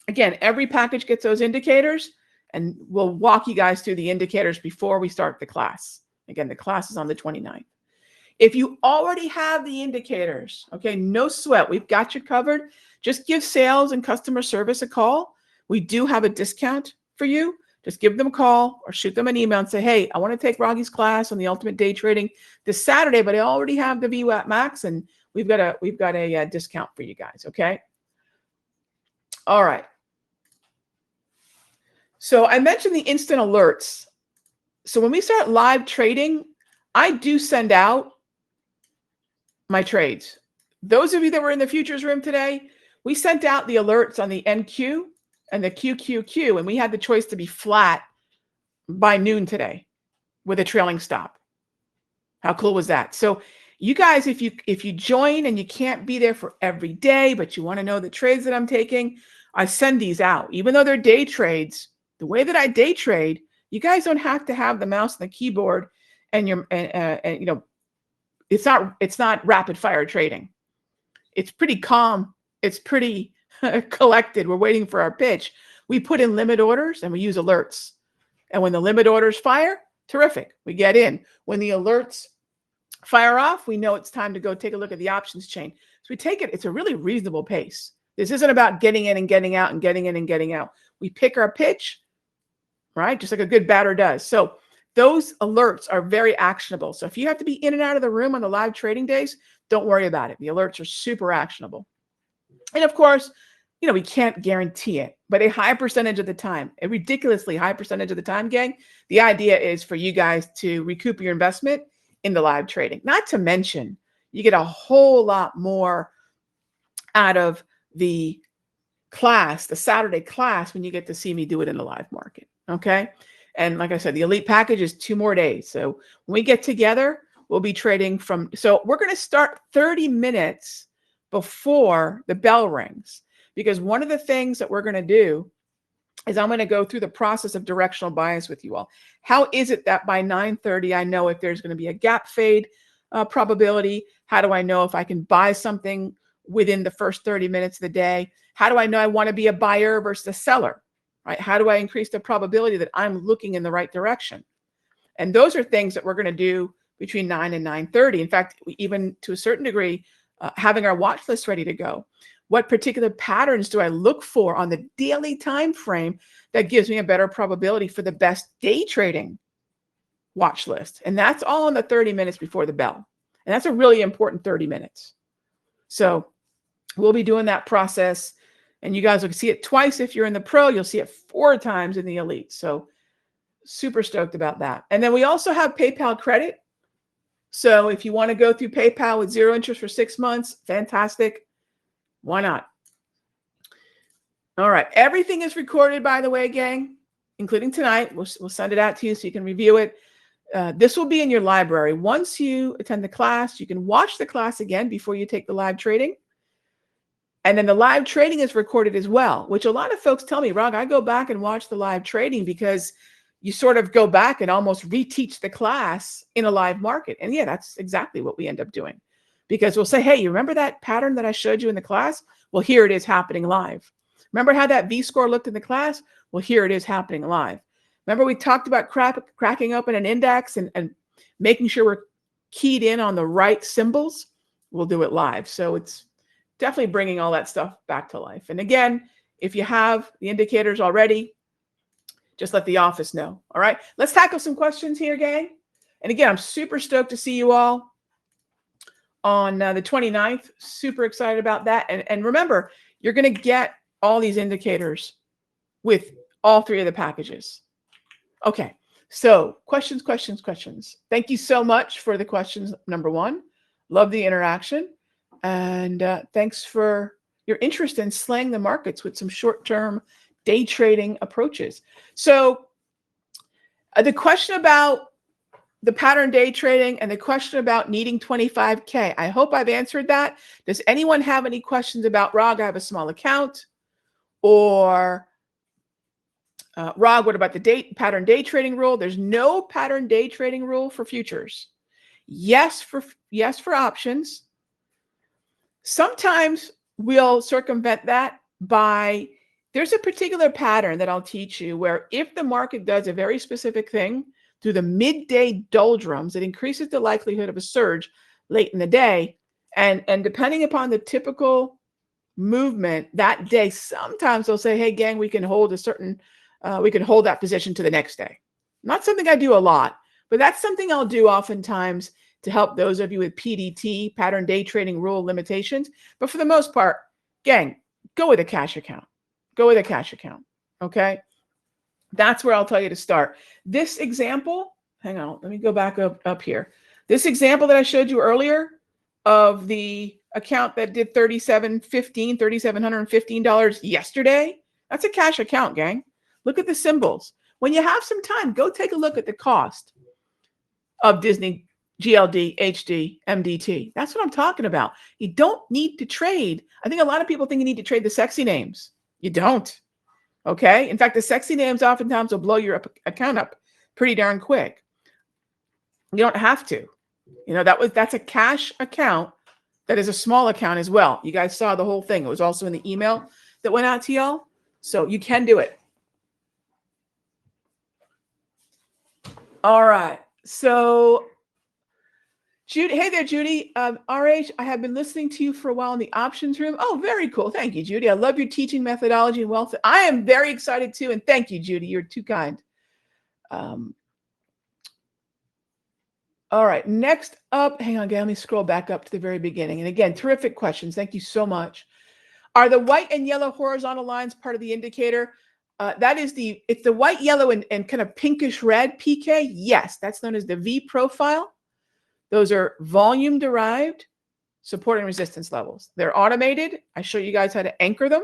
again, every package gets those indicators, and we'll walk you guys through the indicators before we start the class. Again, the class is on the 29th. If you already have the indicators, okay, no sweat. We've got you covered. Just give sales and customer service a call. We do have a discount for you. Just give them a call or shoot them an email and say, hey, I want to take Raghi's class on the ultimate day trading this Saturday, but I already have the VWAP Max, and we've got a discount for you guys. Okay. All right. So I mentioned the instant alerts. So when we start live trading, I do send out my trades. Those of you that were in the futures room today, we sent out the alerts on the NQ and the QQQ, and we had the choice to be flat by noon today with a trailing stop. How cool was that? So you guys, if you join and you can't be there for every day, but you want to know the trades that I'm taking, I send these out. Even though they're day trades, the way that I day trade, you guys don't have to have the mouse and the keyboard and you know, it's not rapid fire trading. It's pretty calm. It's pretty collected. We're waiting for our pitch. We put in limit orders and we use alerts. And when the limit orders fire, terrific. We get in. When the alerts fire off, we know it's time to go take a look at the options chain. So we take it, it's a really reasonable pace. This isn't about getting in and getting out and getting in and getting out. We pick our pitch, right? Just like a good batter does. So those alerts are very actionable. So if you have to be in and out of the room on the live trading days, don't worry about it. The alerts are super actionable. And of course, we can't guarantee it, but a high percentage of the time, a ridiculously high percentage of the time, gang, the idea is for you guys to recoup your investment in the live trading. Not to mention, you get a whole lot more out of the class, the Saturday class, when you get to see me do it in the live market. Okay. And like I said, the elite package is 2 more days. So when we get together, we'll be trading so we're going to start 30 minutes before the bell rings, because one of the things that we're going to do is I'm going to go through the process of directional bias with you all. How is it that by 9:30, I know if there's going to be a gap fade probability? How do I know if I can buy something within the first 30 minutes of the day? How do I know I want to be a buyer versus a seller? Right? How do I increase the probability that I'm looking in the right direction? And those are things that we're going to do between 9 and 9:30. In fact, even to a certain degree, having our watch list ready to go. What particular patterns do I look for on the daily time frame that gives me a better probability for the best day trading watch list? And that's all in the 30 minutes before the bell. And that's a really important 30 minutes. So we'll be doing that process. And you guys will see it twice if you're in the pro. You'll see it 4 times in the elite. So super stoked about that. And then we also have PayPal credit. So if you want to go through PayPal with 0 interest for 6 months, fantastic. Why not? All right. Everything is recorded, by the way, gang, including tonight. We'll send it out to you so you can review it. This will be in your library. Once you attend the class, you can watch the class again before you take the live trading. And then the live trading is recorded as well, which a lot of folks tell me, Rog, I go back and watch the live trading because you sort of go back and almost reteach the class in a live market. And yeah, that's exactly what we end up doing, because we'll say, hey, you remember that pattern that I showed you in the class? Well, here it is happening live. Remember how that V-score looked in the class? Well, here it is happening live. Remember we talked about cracking open an index and making sure we're keyed in on the right symbols? We'll do it live. So it's definitely bringing all that stuff back to life. And again, if you have the indicators already, just let the office know. All right, let's tackle some questions here, gang. And again, I'm super stoked to see you all on the 29th. Super excited about that. And remember, you're going to get all these indicators with all 3 of the packages. Okay, so questions. Thank you so much for the questions, number 1. Love the interaction. And thanks for your interest in slaying the markets with some short-term day trading approaches. So the question about the pattern day trading and the question about needing 25K, I hope I've answered that. Does anyone have any questions about, Rog, I have a small account? Or Rog, what about the pattern day trading rule? There's no pattern day trading rule for futures. Yes for options. Sometimes we'll circumvent that by, there's a particular pattern that I'll teach you where if the market does a very specific thing through the midday doldrums, it increases the likelihood of a surge late in the day. And depending upon the typical movement that day, sometimes they'll say, hey, gang, we can hold that position to the next day. Not something I do a lot, but that's something I'll do oftentimes to help those of you with PDT, pattern day trading rule limitations. But for the most part, gang, go with a cash account. Okay? That's where I'll tell you to start. This example, hang on, let me go back up here. This example that I showed you earlier of the account that did $3,715 yesterday, that's a cash account, gang. Look at the symbols. When you have some time, go take a look at the cost of Disney, GLD, HD, MDT. That's what I'm talking about. You don't need to trade. I think a lot of people think you need to trade the sexy names. You don't. Okay. In fact, the sexy names oftentimes will blow your account up pretty darn quick. You don't have to. That's a cash account that is a small account as well. You guys saw the whole thing. It was also in the email that went out to y'all. So you can do it. All right. So Judy, hey there, Judy. RH, I have been listening to you for a while in the options room. Oh, very cool. Thank you, Judy. I love your teaching methodology and wealth. I am very excited too. And thank you, Judy. You're too kind. All right. Next up, hang on, again, let me scroll back up to the very beginning. And again, terrific questions. Thank you so much. Are the white and yellow horizontal lines part of the indicator? It's the white, yellow, and kind of pinkish red PK. Yes, that's known as the V profile. Those are volume derived support and resistance levels. They're automated. I show you guys how to anchor them.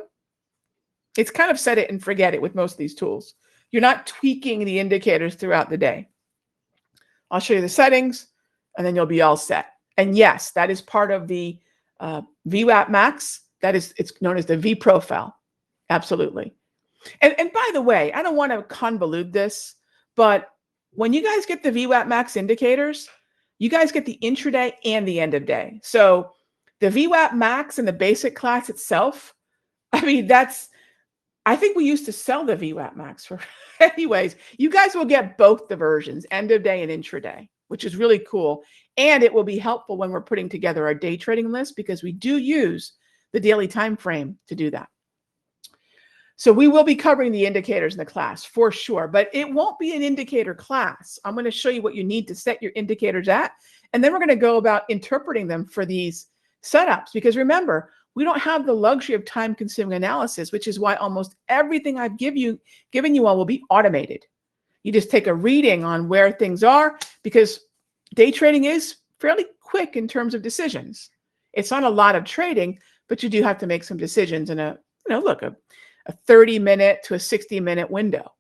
It's kind of set it and forget it with most of these tools. You're not tweaking the indicators throughout the day. I'll show you the settings and then you'll be all set. And yes, that is part of the VWAP max. It's known as the V profile. Absolutely. And by the way, I don't want to convolute this, but when you guys get the VWAP max indicators, you guys get the intraday and the end of day. So the VWAP max in the basic class itself, I mean, I think we used to sell the VWAP max for, anyways, you guys will get both the versions, end of day and intraday, which is really cool. And it will be helpful when we're putting together our day trading list because we do use the daily time frame to do that. So we will be covering the indicators in the class for sure, but it won't be an indicator class. I'm going to show you what you need to set your indicators at, and then we're going to go about interpreting them for these setups. Because remember, we don't have the luxury of time-consuming analysis, which is why almost everything I've given you all will be automated. You just take a reading on where things are because day trading is fairly quick in terms of decisions. It's not a lot of trading, but you do have to make some decisions in a 30-minute to a 60-minute window.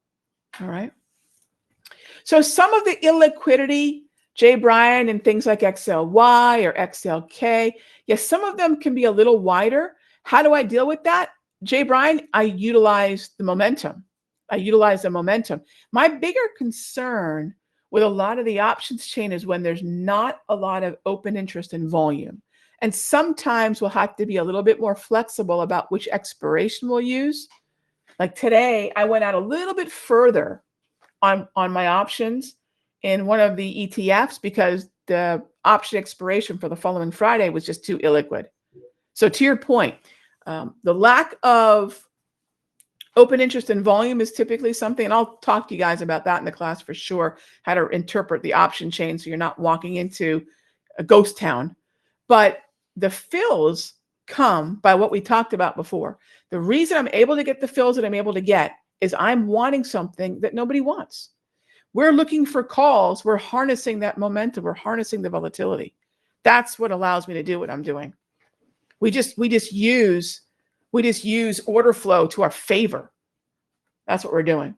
All right. So some of the illiquidity, Jay Bryan and things like XLY or XLK, yes, some of them can be a little wider. How do I deal with that? Jay Bryan, I utilize the momentum. My bigger concern with a lot of the options chain is when there's not a lot of open interest in volume. And sometimes we'll have to be a little bit more flexible about which expiration we'll use. Like today, I went out a little bit further on my options in one of the ETFs because the option expiration for the following Friday was just too illiquid. So to your point, the lack of open interest in volume is typically something, and I'll talk to you guys about that in the class for sure, how to interpret the option chain so you're not walking into a ghost town. But the fills come by what we talked about before. The reason I'm able to get the fills that I'm able to get is I'm wanting something that nobody wants. We're looking for calls. We're harnessing that momentum. We're harnessing the volatility. That's what allows me to do what I'm doing. We just use order flow to our favor. That's what we're doing.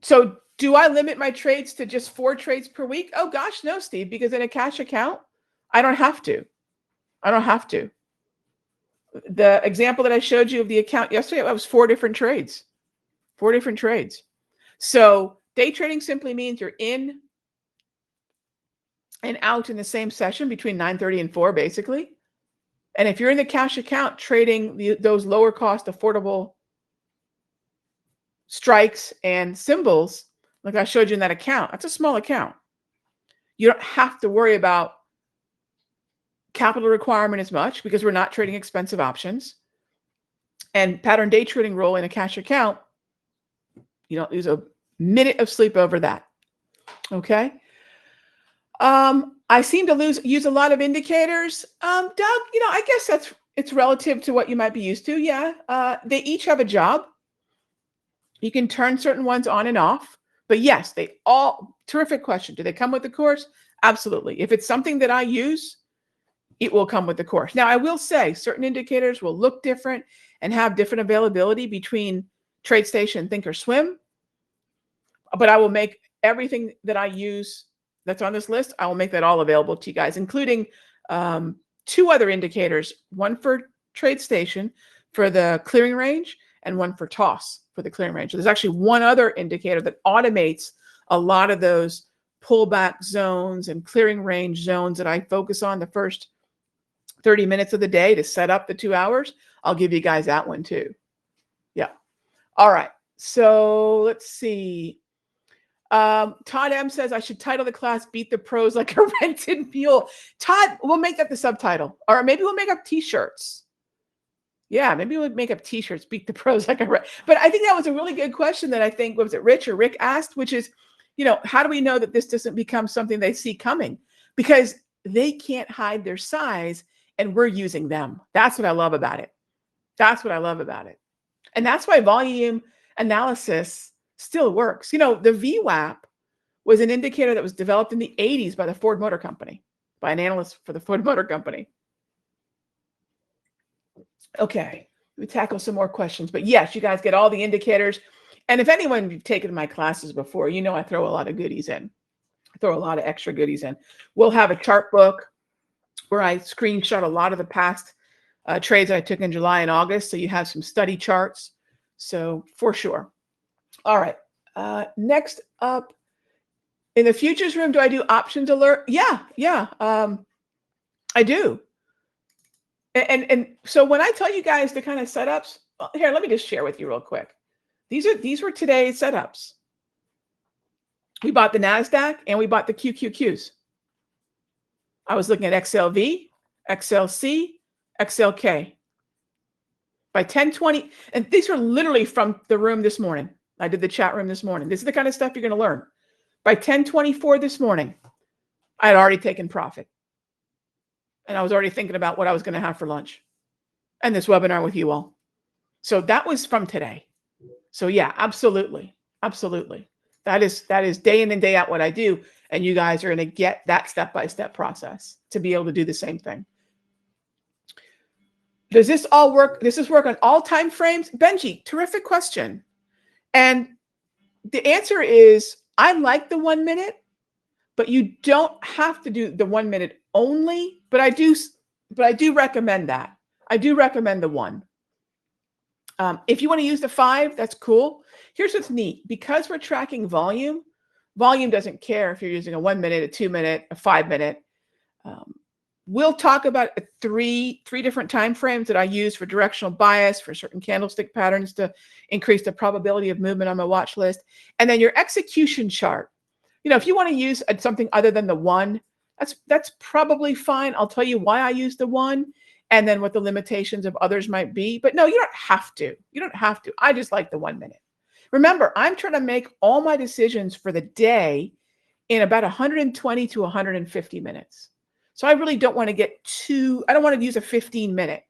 So do I limit my trades to just 4 trades per week? Oh gosh, no, Steve, because in a cash account, I don't have to. The example that I showed you of the account yesterday, it was 4 different trades. 4 different trades. So day trading simply means you're in and out in the same session between 9:30 and 4, basically. And if you're in the cash account trading those lower cost, affordable strikes and symbols, like I showed you in that account, that's a small account. You don't have to worry about capital requirement as much because we're not trading expensive options. And pattern day trading role in a cash account, you don't lose a minute of sleep over that. Okay. I seem to use a lot of indicators. Doug, I guess it's relative to what you might be used to. Yeah. They each have a job. You can turn certain ones on and off, but yes, terrific question. Do they come with the course? Absolutely. If it's something that I use, it will come with the course. Now, I will say certain indicators will look different and have different availability between TradeStation and Thinkorswim, but I will make everything that I use that's on this list, I will make that all available to you guys, including 2 other indicators, one for TradeStation for the clearing range and one for TOS for the clearing range. So there's actually one other indicator that automates a lot of those pullback zones and clearing range zones that I focus on the first 30 minutes of the day to set up the 2 hours. I'll give you guys that one too. Yeah. All right. So let's see. Todd M says I should title the class "Beat the Pros Like a Rented Mule." Todd, we'll make that the subtitle, or maybe we'll make up T-shirts. Yeah, maybe we'll make up T-shirts. Beat the pros like a. But I think that was a really good question that I think was it Rich or Rick asked, which is, how do we know that this doesn't become something they see coming? Because they can't hide their size, and we're using them. That's what I love about it. That's what I love about it, and that's why volume analysis still works. The VWAP was an indicator that was developed in the 80s by the Ford Motor Company, by an analyst for the Ford Motor Company. Okay, we tackle some more questions. But yes, you guys get all the indicators. And if anyone you've taken my classes before, I throw a lot of goodies in. I throw a lot of extra goodies in. We'll have a chart book where I screenshot a lot of the past trades I took in July and August. So you have some study charts. So for sure. All right. Next up, in the futures room, do I do options alert? Yeah. I do. And so when I tell you guys the kind of setups, here, let me just share with you real quick. These were today's setups. We bought the NASDAQ and we bought the QQQs. I was looking at XLV, XLC, XLK. By 10:20, and these are literally from the room this morning. I did the chat room this morning. This is the kind of stuff you're going to learn. By 10:24 this morning, I had already taken profit. And I was already thinking about what I was going to have for lunch and this webinar with you all. So that was from today. So yeah, absolutely. Absolutely. That is day in and day out what I do. And you guys are going to get that step-by-step process to be able to do the same thing. Does this all work? Does this work on all time frames? Benji, terrific question. And the answer is, I like the 1 minute, but you don't have to do the 1 minute only. But I do recommend that. I do recommend the 1. If you want to use the 5, that's cool. Here's what's neat. Because we're tracking volume doesn't care if you're using a 1 minute, a 2 minute, a 5 minute. We'll talk about three different time frames that I use for directional bias, for certain candlestick patterns to increase the probability of movement on my watch list. And then your execution chart. If you want to use something other than the 1, that's probably fine. I'll tell you why I use the 1 and then what the limitations of others might be. But no, you don't have to. You don't have to. I just like the 1 minute. Remember, I'm trying to make all my decisions for the day in about 120 to 150 minutes. So I really don't want to I don't want to use a 15-minute,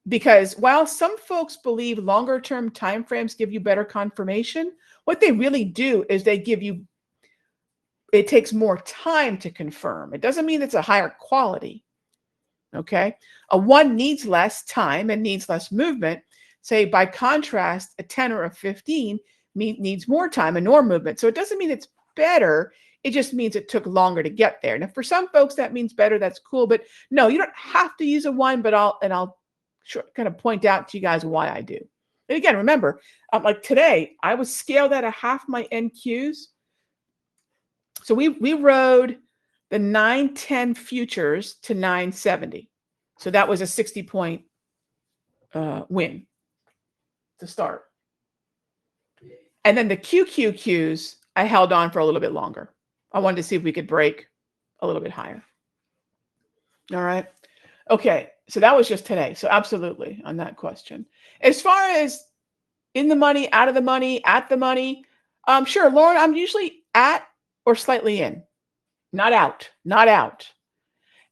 because while some folks believe longer term timeframes give you better confirmation, what they really do is it takes more time to confirm. It doesn't mean it's a higher quality. Okay. A 1 needs less time and needs less movement. Say, by contrast, a 10 or a 15 needs more time and more movement. So it doesn't mean it's better. It just means it took longer to get there. Now, for some folks, that means better. That's cool. But no, you don't have to use a 1, but I'll kind of point out to you guys why I do. And again, remember, like today, I was scaled at a half my NQs. So we rode the 910 futures to 970. So that was a 60-point win to start. And then the QQQs, I held on for a little bit longer. I wanted to see if we could break a little bit higher. All right. Okay. So that was just today. So absolutely on that question. As far as in the money, out of the money, at the money, sure, Lauren, I'm usually at or slightly in, not out.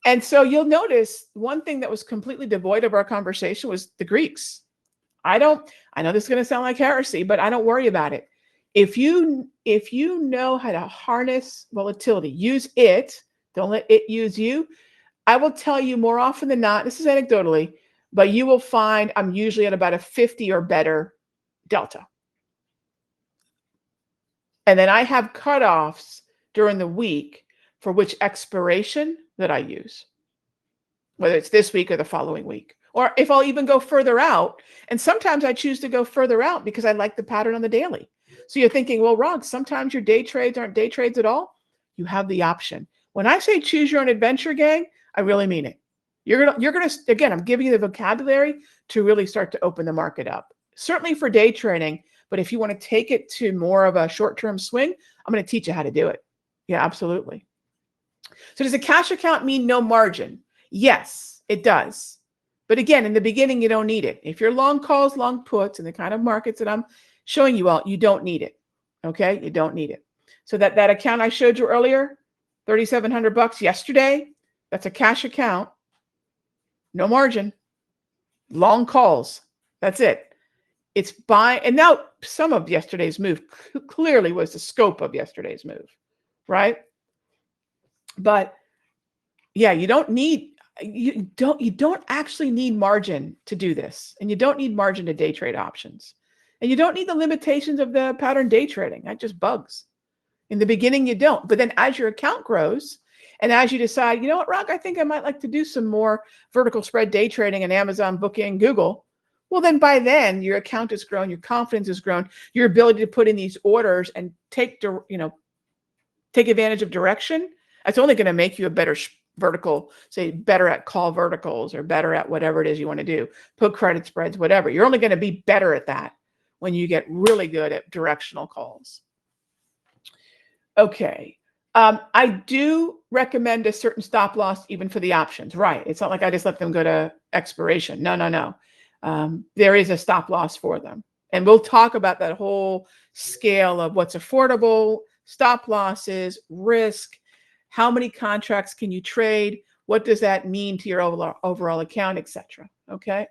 And so you'll notice one thing that was completely devoid of our conversation was the Greeks. I know this is going to sound like heresy, but I don't worry about it. If you know how to harness volatility, use it, don't let it use you. I will tell you more often than not, this is anecdotally, but you will find I'm usually at about a 50 or better delta. And then I have cutoffs during the week for which expiration that I use, whether it's this week or the following week, or if I'll even go further out. And sometimes I choose to go further out because I like the pattern on the daily. So you're thinking, well, Ron, sometimes your day trades aren't day trades at all. You have the option. When I say choose your own adventure, gang, I really mean it. You're gonna again, I'm giving you the vocabulary to really start to open the market up. Certainly for day trading, But if you want to take it to more of a short-term swing, I'm going to teach you how to do it. Yeah, absolutely. So does a cash account mean no margin? Yes, it does. But again, in the beginning, you don't need it. If you're long calls, long puts, and the kind of markets that I'm showing you all, you don't need it. Okay, you don't need it. So that account I showed you earlier, $3,700 yesterday, that's a cash account, no margin, long calls. That's it. It's buy, and now some of yesterday's move clearly was the scope of yesterday's move, right? But yeah, you don't actually need margin to do this, and you don't need margin to day trade options, and you don't need the limitations of the pattern day trading. That just bugs. In the beginning, you don't, but then as your account grows, and as you decide, you know what, Rock, I think I might like to do some more vertical spread day trading in Amazon, Booking, Google. Well, then by then your account has grown, your confidence has grown, your ability to put in these orders and take advantage of direction. That's only going to make you a better vertical, say better at call verticals or better at whatever it is you want to do, put credit spreads, whatever. You're only going to be better at that when you get really good at directional calls. Okay. I do recommend a certain stop loss even for the options, right? It's not like I just let them go to expiration. No. There is a stop loss for them. And we'll talk about that whole scale of what's affordable, stop losses, risk, how many contracts can you trade, what does that mean to your overall account, etc. Okay.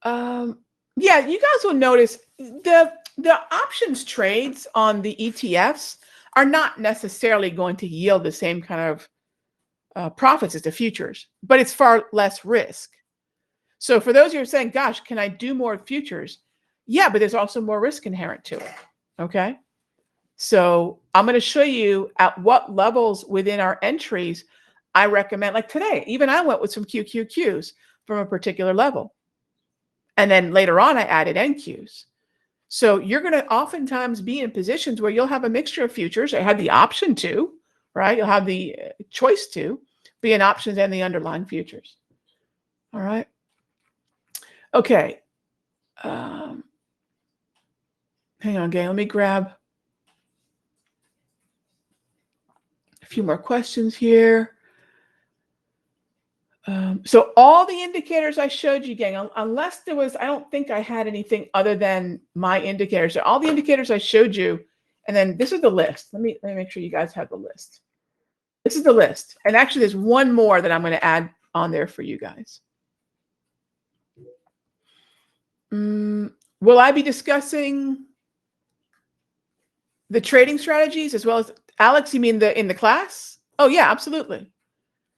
Yeah, you guys will notice the options trades on the ETFs are not necessarily going to yield the same kind of profits as the futures, but it's far less risk. So for those of you who are saying, gosh, can I do more futures? Yeah, but there's also more risk inherent to it. Okay. So I'm going to show you at what levels within our entries I recommend. Like today, even I went with some QQQs from a particular level. And then later on, I added NQs. So you're going to oftentimes be in positions where you'll have a mixture of futures. I had the option to, right? You'll have the choice to be in options and the underlying futures. All right. Okay. Hang on, gang. Let me grab a few more questions here. So all the indicators I showed you, gang, unless there was, I don't think I had anything other than my indicators. So all the indicators I showed you, and then this is the list. Let me make sure you guys have the list. This is the list. And actually there's one more that I'm going to add on there for you guys. Will I be discussing the trading strategies as well as, Alex, you mean in the class? Oh yeah, absolutely.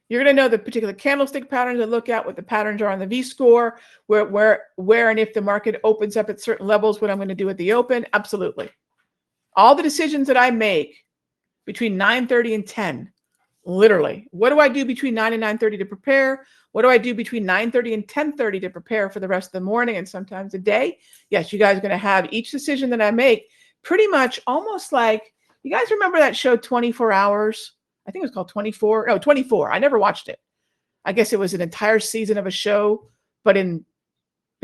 You're going to know the particular candlestick patterns to look at, what the patterns are on the V-score, where and if the market opens up at certain levels, what I'm going to do at the open. Absolutely. All the decisions that I make between 9:30 and 10, literally. What do I do between 9 and 9:30 to prepare? What do I do between 9:30 and 10:30 to prepare for the rest of the morning and sometimes the day? Yes, you guys are going to have each decision that I make pretty much almost like, you guys remember that show 24 Hours? I think it was called 24. No, 24. I never watched it. I guess it was an entire season of a show, but it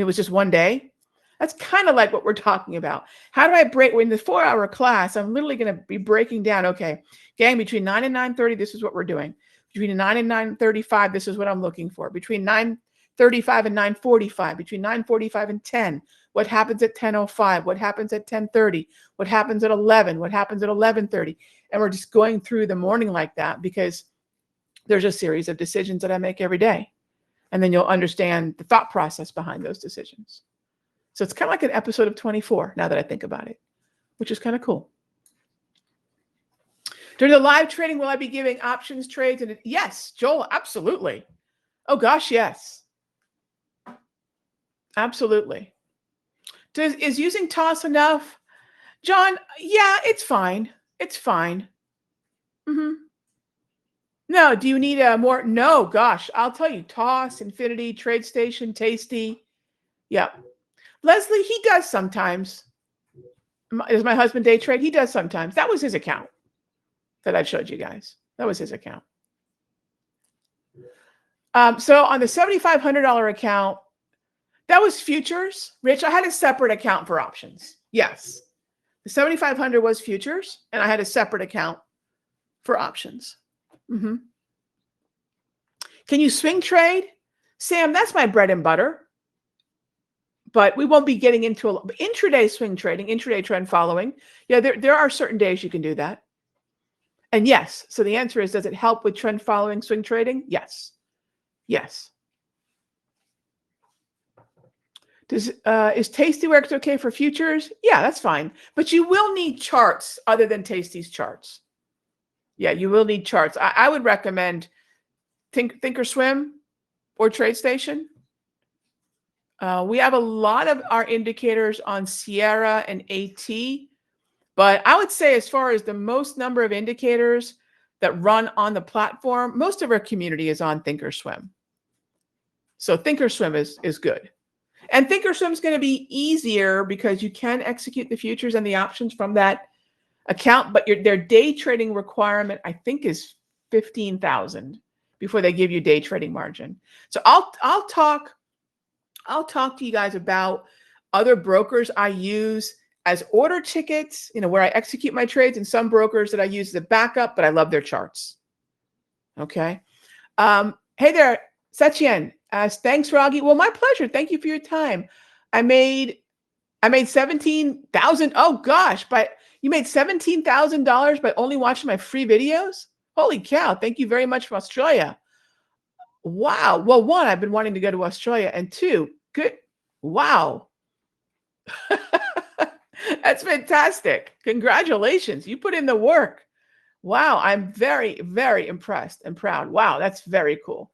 was just one day. That's kind of like what we're talking about. How do I break, in the 4-hour class, I'm literally going to be breaking down, okay, gang, between 9 and 9:30, this is what we're doing. Between 9 and 9:35, this is what I'm looking for. Between 9:35 and 9:45, between 9:45 and 10, what happens at 10:05, what happens at 10:30, what happens at 11, what happens at 11:30. And we're just going through the morning like that because there's a series of decisions that I make every day. And then you'll understand the thought process behind those decisions. So it's kind of like an episode of 24 now that I think about it, which is kind of cool. During the live trading, will I be giving options trades? And yes, Joel, absolutely. Oh gosh, yes. Absolutely. Is using TOS enough? John, yeah, it's fine. It's fine. No, do you need a more? No, gosh, I'll tell you, TOS, Infinity, TradeStation, Tasty. Yeah. Leslie, he does sometimes. Is my husband day trade? He does sometimes. That was his account that I showed you guys. That was his account. So on the $7,500 account, That was futures, Rich. I had a separate account for options. Yes. The 7,500 was futures, and I had a separate account for options. Mm-hmm. Can you swing trade? Sam, that's my bread and butter. But we won't be getting into intraday swing trading, intraday trend following. Yeah, there are certain days you can do that. And yes, so the answer is, does it help with trend following swing trading? Yes. Yes. Is Tastyworks okay for futures? Yeah, that's fine. But you will need charts other than Tasty's charts. Yeah, you will need charts. I would recommend Thinkorswim or TradeStation. We have a lot of our indicators on Sierra and AT, but I would say as far as the most number of indicators that run on the platform, most of our community is on Thinkorswim. So Thinkorswim is good. And Thinkorswim is going to be easier because you can execute the futures and the options from that account, but their day trading requirement, I think, is 15,000 before they give you day trading margin. So I'll talk to you guys about other brokers I use as order tickets, where I execute my trades, and some brokers that I use as a backup, but I love their charts. Okay. Hey there, Setien. Thanks, Raghi. Well, my pleasure. Thank you for your time. I made 17,000. Oh gosh, but you made $17,000 by only watching my free videos? Holy cow. Thank you very much from Australia. Wow. Well, one, I've been wanting to go to Australia, and two, good. Wow. That's fantastic. Congratulations. You put in the work. Wow. I'm very, very impressed and proud. Wow. That's very cool.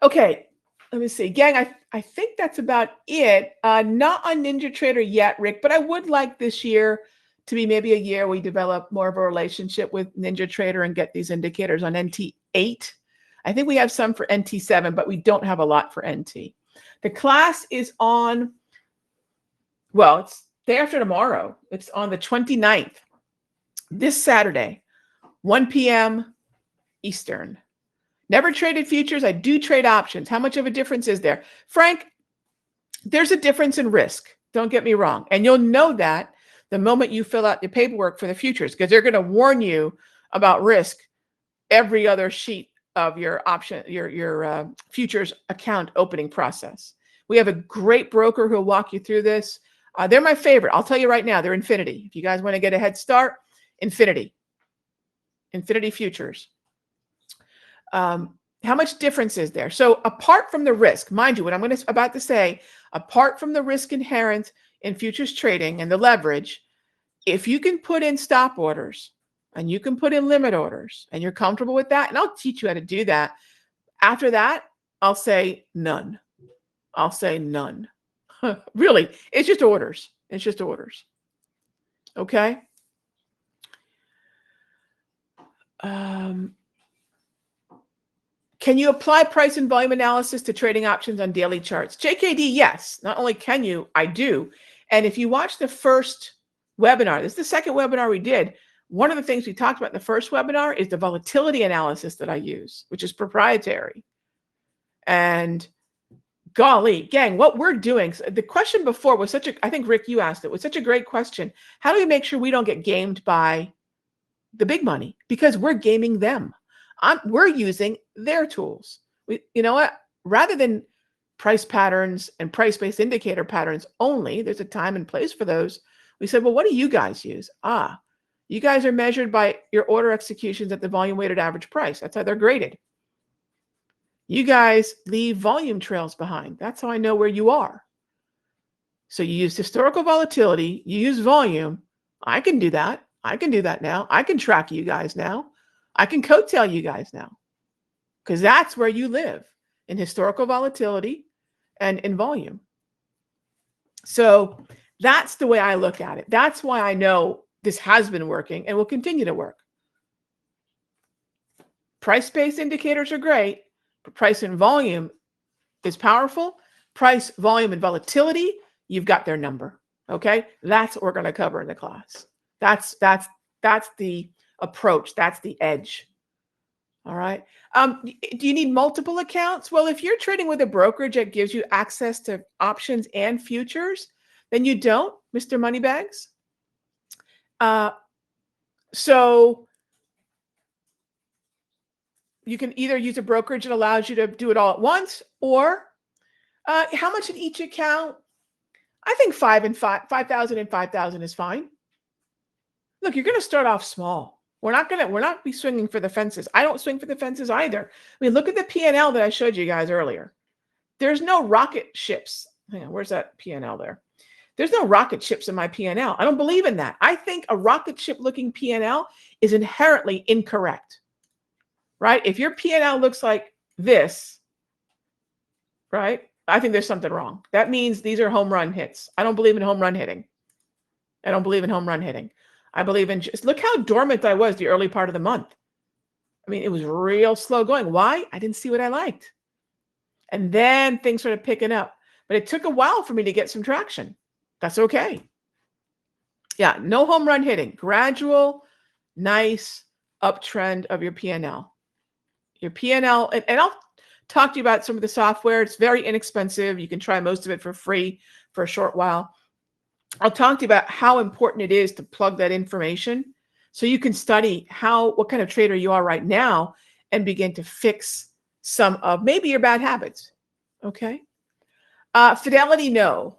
Okay. Let me see. Gang, I think that's about it. Not on NinjaTrader yet, Rick, but I would like this year to be maybe a year we develop more of a relationship with NinjaTrader and get these indicators on NT8. I think we have some for NT7, but we don't have a lot for NT. The class is on, well, it's day after tomorrow. It's on the 29th, this Saturday, 1 p.m. Eastern. Never traded futures. I do trade options. How much of a difference is there? Frank, there's a difference in risk. Don't get me wrong. And you'll know that the moment you fill out the paperwork for the futures, because they're going to warn you about risk every other sheet of your option, your futures account opening process. We have a great broker who'll walk you through this. They're my favorite. I'll tell you right now, they're Infinity. If you guys want to get a head start, Infinity Futures. How much difference is there? So apart from the risk, mind you, what I'm about to say, apart from the risk inherent in futures trading and the leverage, if you can put in stop orders and you can put in limit orders and you're comfortable with that, and I'll teach you how to do that. After that, I'll say none. I'll say none. Really, it's just orders. It's just orders. Okay. Can you apply price and volume analysis to trading options on daily charts? JKD, yes. Not only can you, I do. And if you watch the first webinar, this is the second webinar we did. One of the things we talked about in the first webinar is the volatility analysis that I use, which is proprietary. And golly, gang, what we're doing, the question before was I think Rick, you asked it, was such a great question. How do we make sure we don't get gamed by the big money? Because we're gaming them. We're using their tools. You know what? Rather than price patterns and price-based indicator patterns only, there's a time and place for those. We said, well, what do you guys use? You guys are measured by your order executions at the volume weighted average price. That's how they're graded. You guys leave volume trails behind. That's how I know where you are. So you use historical volatility, you use volume. I can do that. I can do that now. I can track you guys now. I can coattail you guys now, because that's where you live, in historical volatility and in volume. So that's the way I look at it. That's why I know this has been working and will continue to work. Price-based indicators are great, but price and volume is powerful. Price, volume, and volatility, you've got their number. Okay, that's what we're going to cover in the class. That's the approach. That's the edge. All right. Do you need multiple accounts? Well, if you're trading with a brokerage that gives you access to options and futures, then you don't, Mr. Moneybags. So you can either use a brokerage that allows you to do it all at once, or how much in each account? I think 5,000 and 5,000 is fine. Look, you're going to start off small. We're not be swinging for the fences. I don't swing for the fences either. I mean, look at the P&L that I showed you guys earlier. There's no rocket ships. Hang on, where's that P&L there? There's no rocket ships in my P&L. I don't believe in that. I think a rocket ship looking P&L is inherently incorrect, right? If your P&L looks like this, right? I think there's something wrong. That means these are home run hits. I don't believe in home run hitting. I don't believe in home run hitting. I believe in just look how dormant I was the early part of the month. I mean, it was real slow going. Why? I didn't see what I liked. And then things started picking up. But it took a while for me to get some traction. That's okay. Yeah, no home run hitting. Gradual, nice uptrend of your P&L. Your P&L, and I'll talk to you about some of the software. It's very inexpensive. You can try most of it for free for a short while. I'll talk to you about how important it is to plug that information so you can study what kind of trader you are right now and begin to fix some of maybe your bad habits. Okay. Fidelity, no.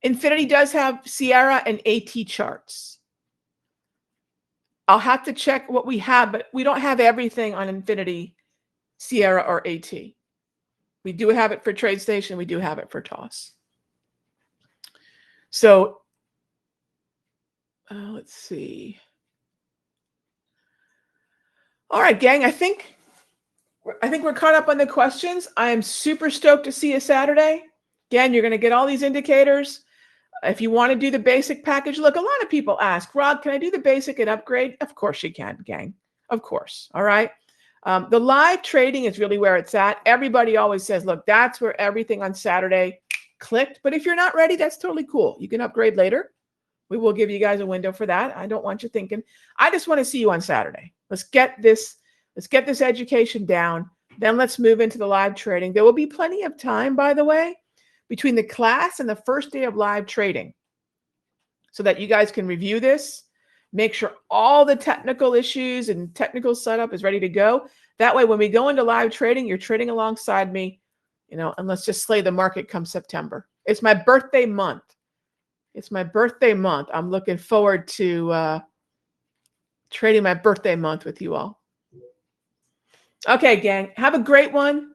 Infinity does have Sierra and AT charts. I'll have to check what we have, but we don't have everything on Infinity, Sierra, or AT. We do have it for TradeStation. We do have it for TOS. So let's see. All right, gang, I think we're caught up on the questions. I am super stoked to see you Saturday. Again, you're going to get all these indicators. If you want to do the basic package, look, a lot of people ask, Rod, can I do the basic and upgrade? Of course you can, gang. Of course. All right. The live trading is really where it's at. Everybody always says, look, that's where everything on Saturday clicked. But if you're not ready, that's totally cool. You can upgrade later. We will give you guys a window for that. I don't want you thinking, I just want to see you on Saturday. Let's get this education down. Then let's move into the live trading. There will be plenty of time, by the way, between the class and the first day of live trading so that you guys can review this, make sure all the technical issues and technical setup is ready to go. That way, when we go into live trading, you're trading alongside me, and let's just slay the market come September. It's my birthday month. It's my birthday month. I'm looking forward to trading my birthday month with you all. Okay, gang, have a great one.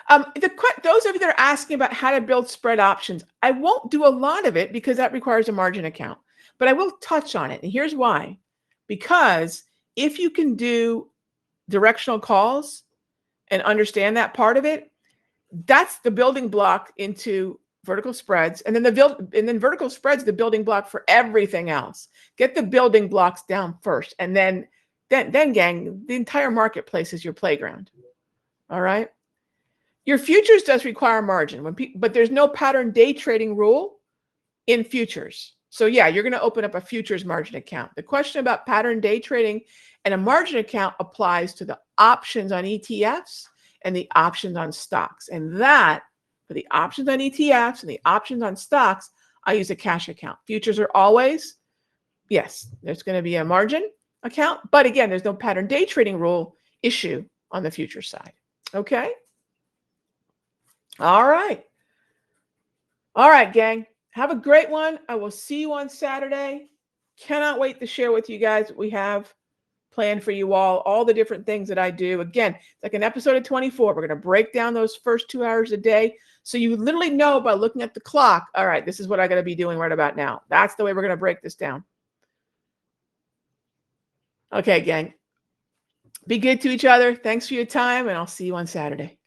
Those of you that are asking about how to build spread options, I won't do a lot of it because that requires a margin account, but I will touch on it. And here's why. Because if you can do directional calls and understand that part of it, that's the building block into vertical spreads. And then vertical spreads, the building block for everything else. Get the building blocks down first. And then gang, the entire marketplace is your playground. All right. Your futures does require margin, but there's no pattern day trading rule in futures. So yeah, you're going to open up a futures margin account. The question about pattern day trading and a margin account applies to the options on ETFs and the options on stocks. And that, for the options on ETFs and the options on stocks, I use a cash account. Futures are always, yes, there's going to be a margin account, but again, there's no pattern day trading rule issue on the future side. Okay. All right. All right, gang. Have a great one. I will see you on Saturday. Cannot wait to share with you guys what we have planned for you all the different things that I do. Again, it's like an episode of 24. We're going to break down those first 2 hours a day. So you literally know by looking at the clock, all right, this is what I got to be doing right about now. That's the way we're going to break this down. Okay, gang. Be good to each other. Thanks for your time, and I'll see you on Saturday.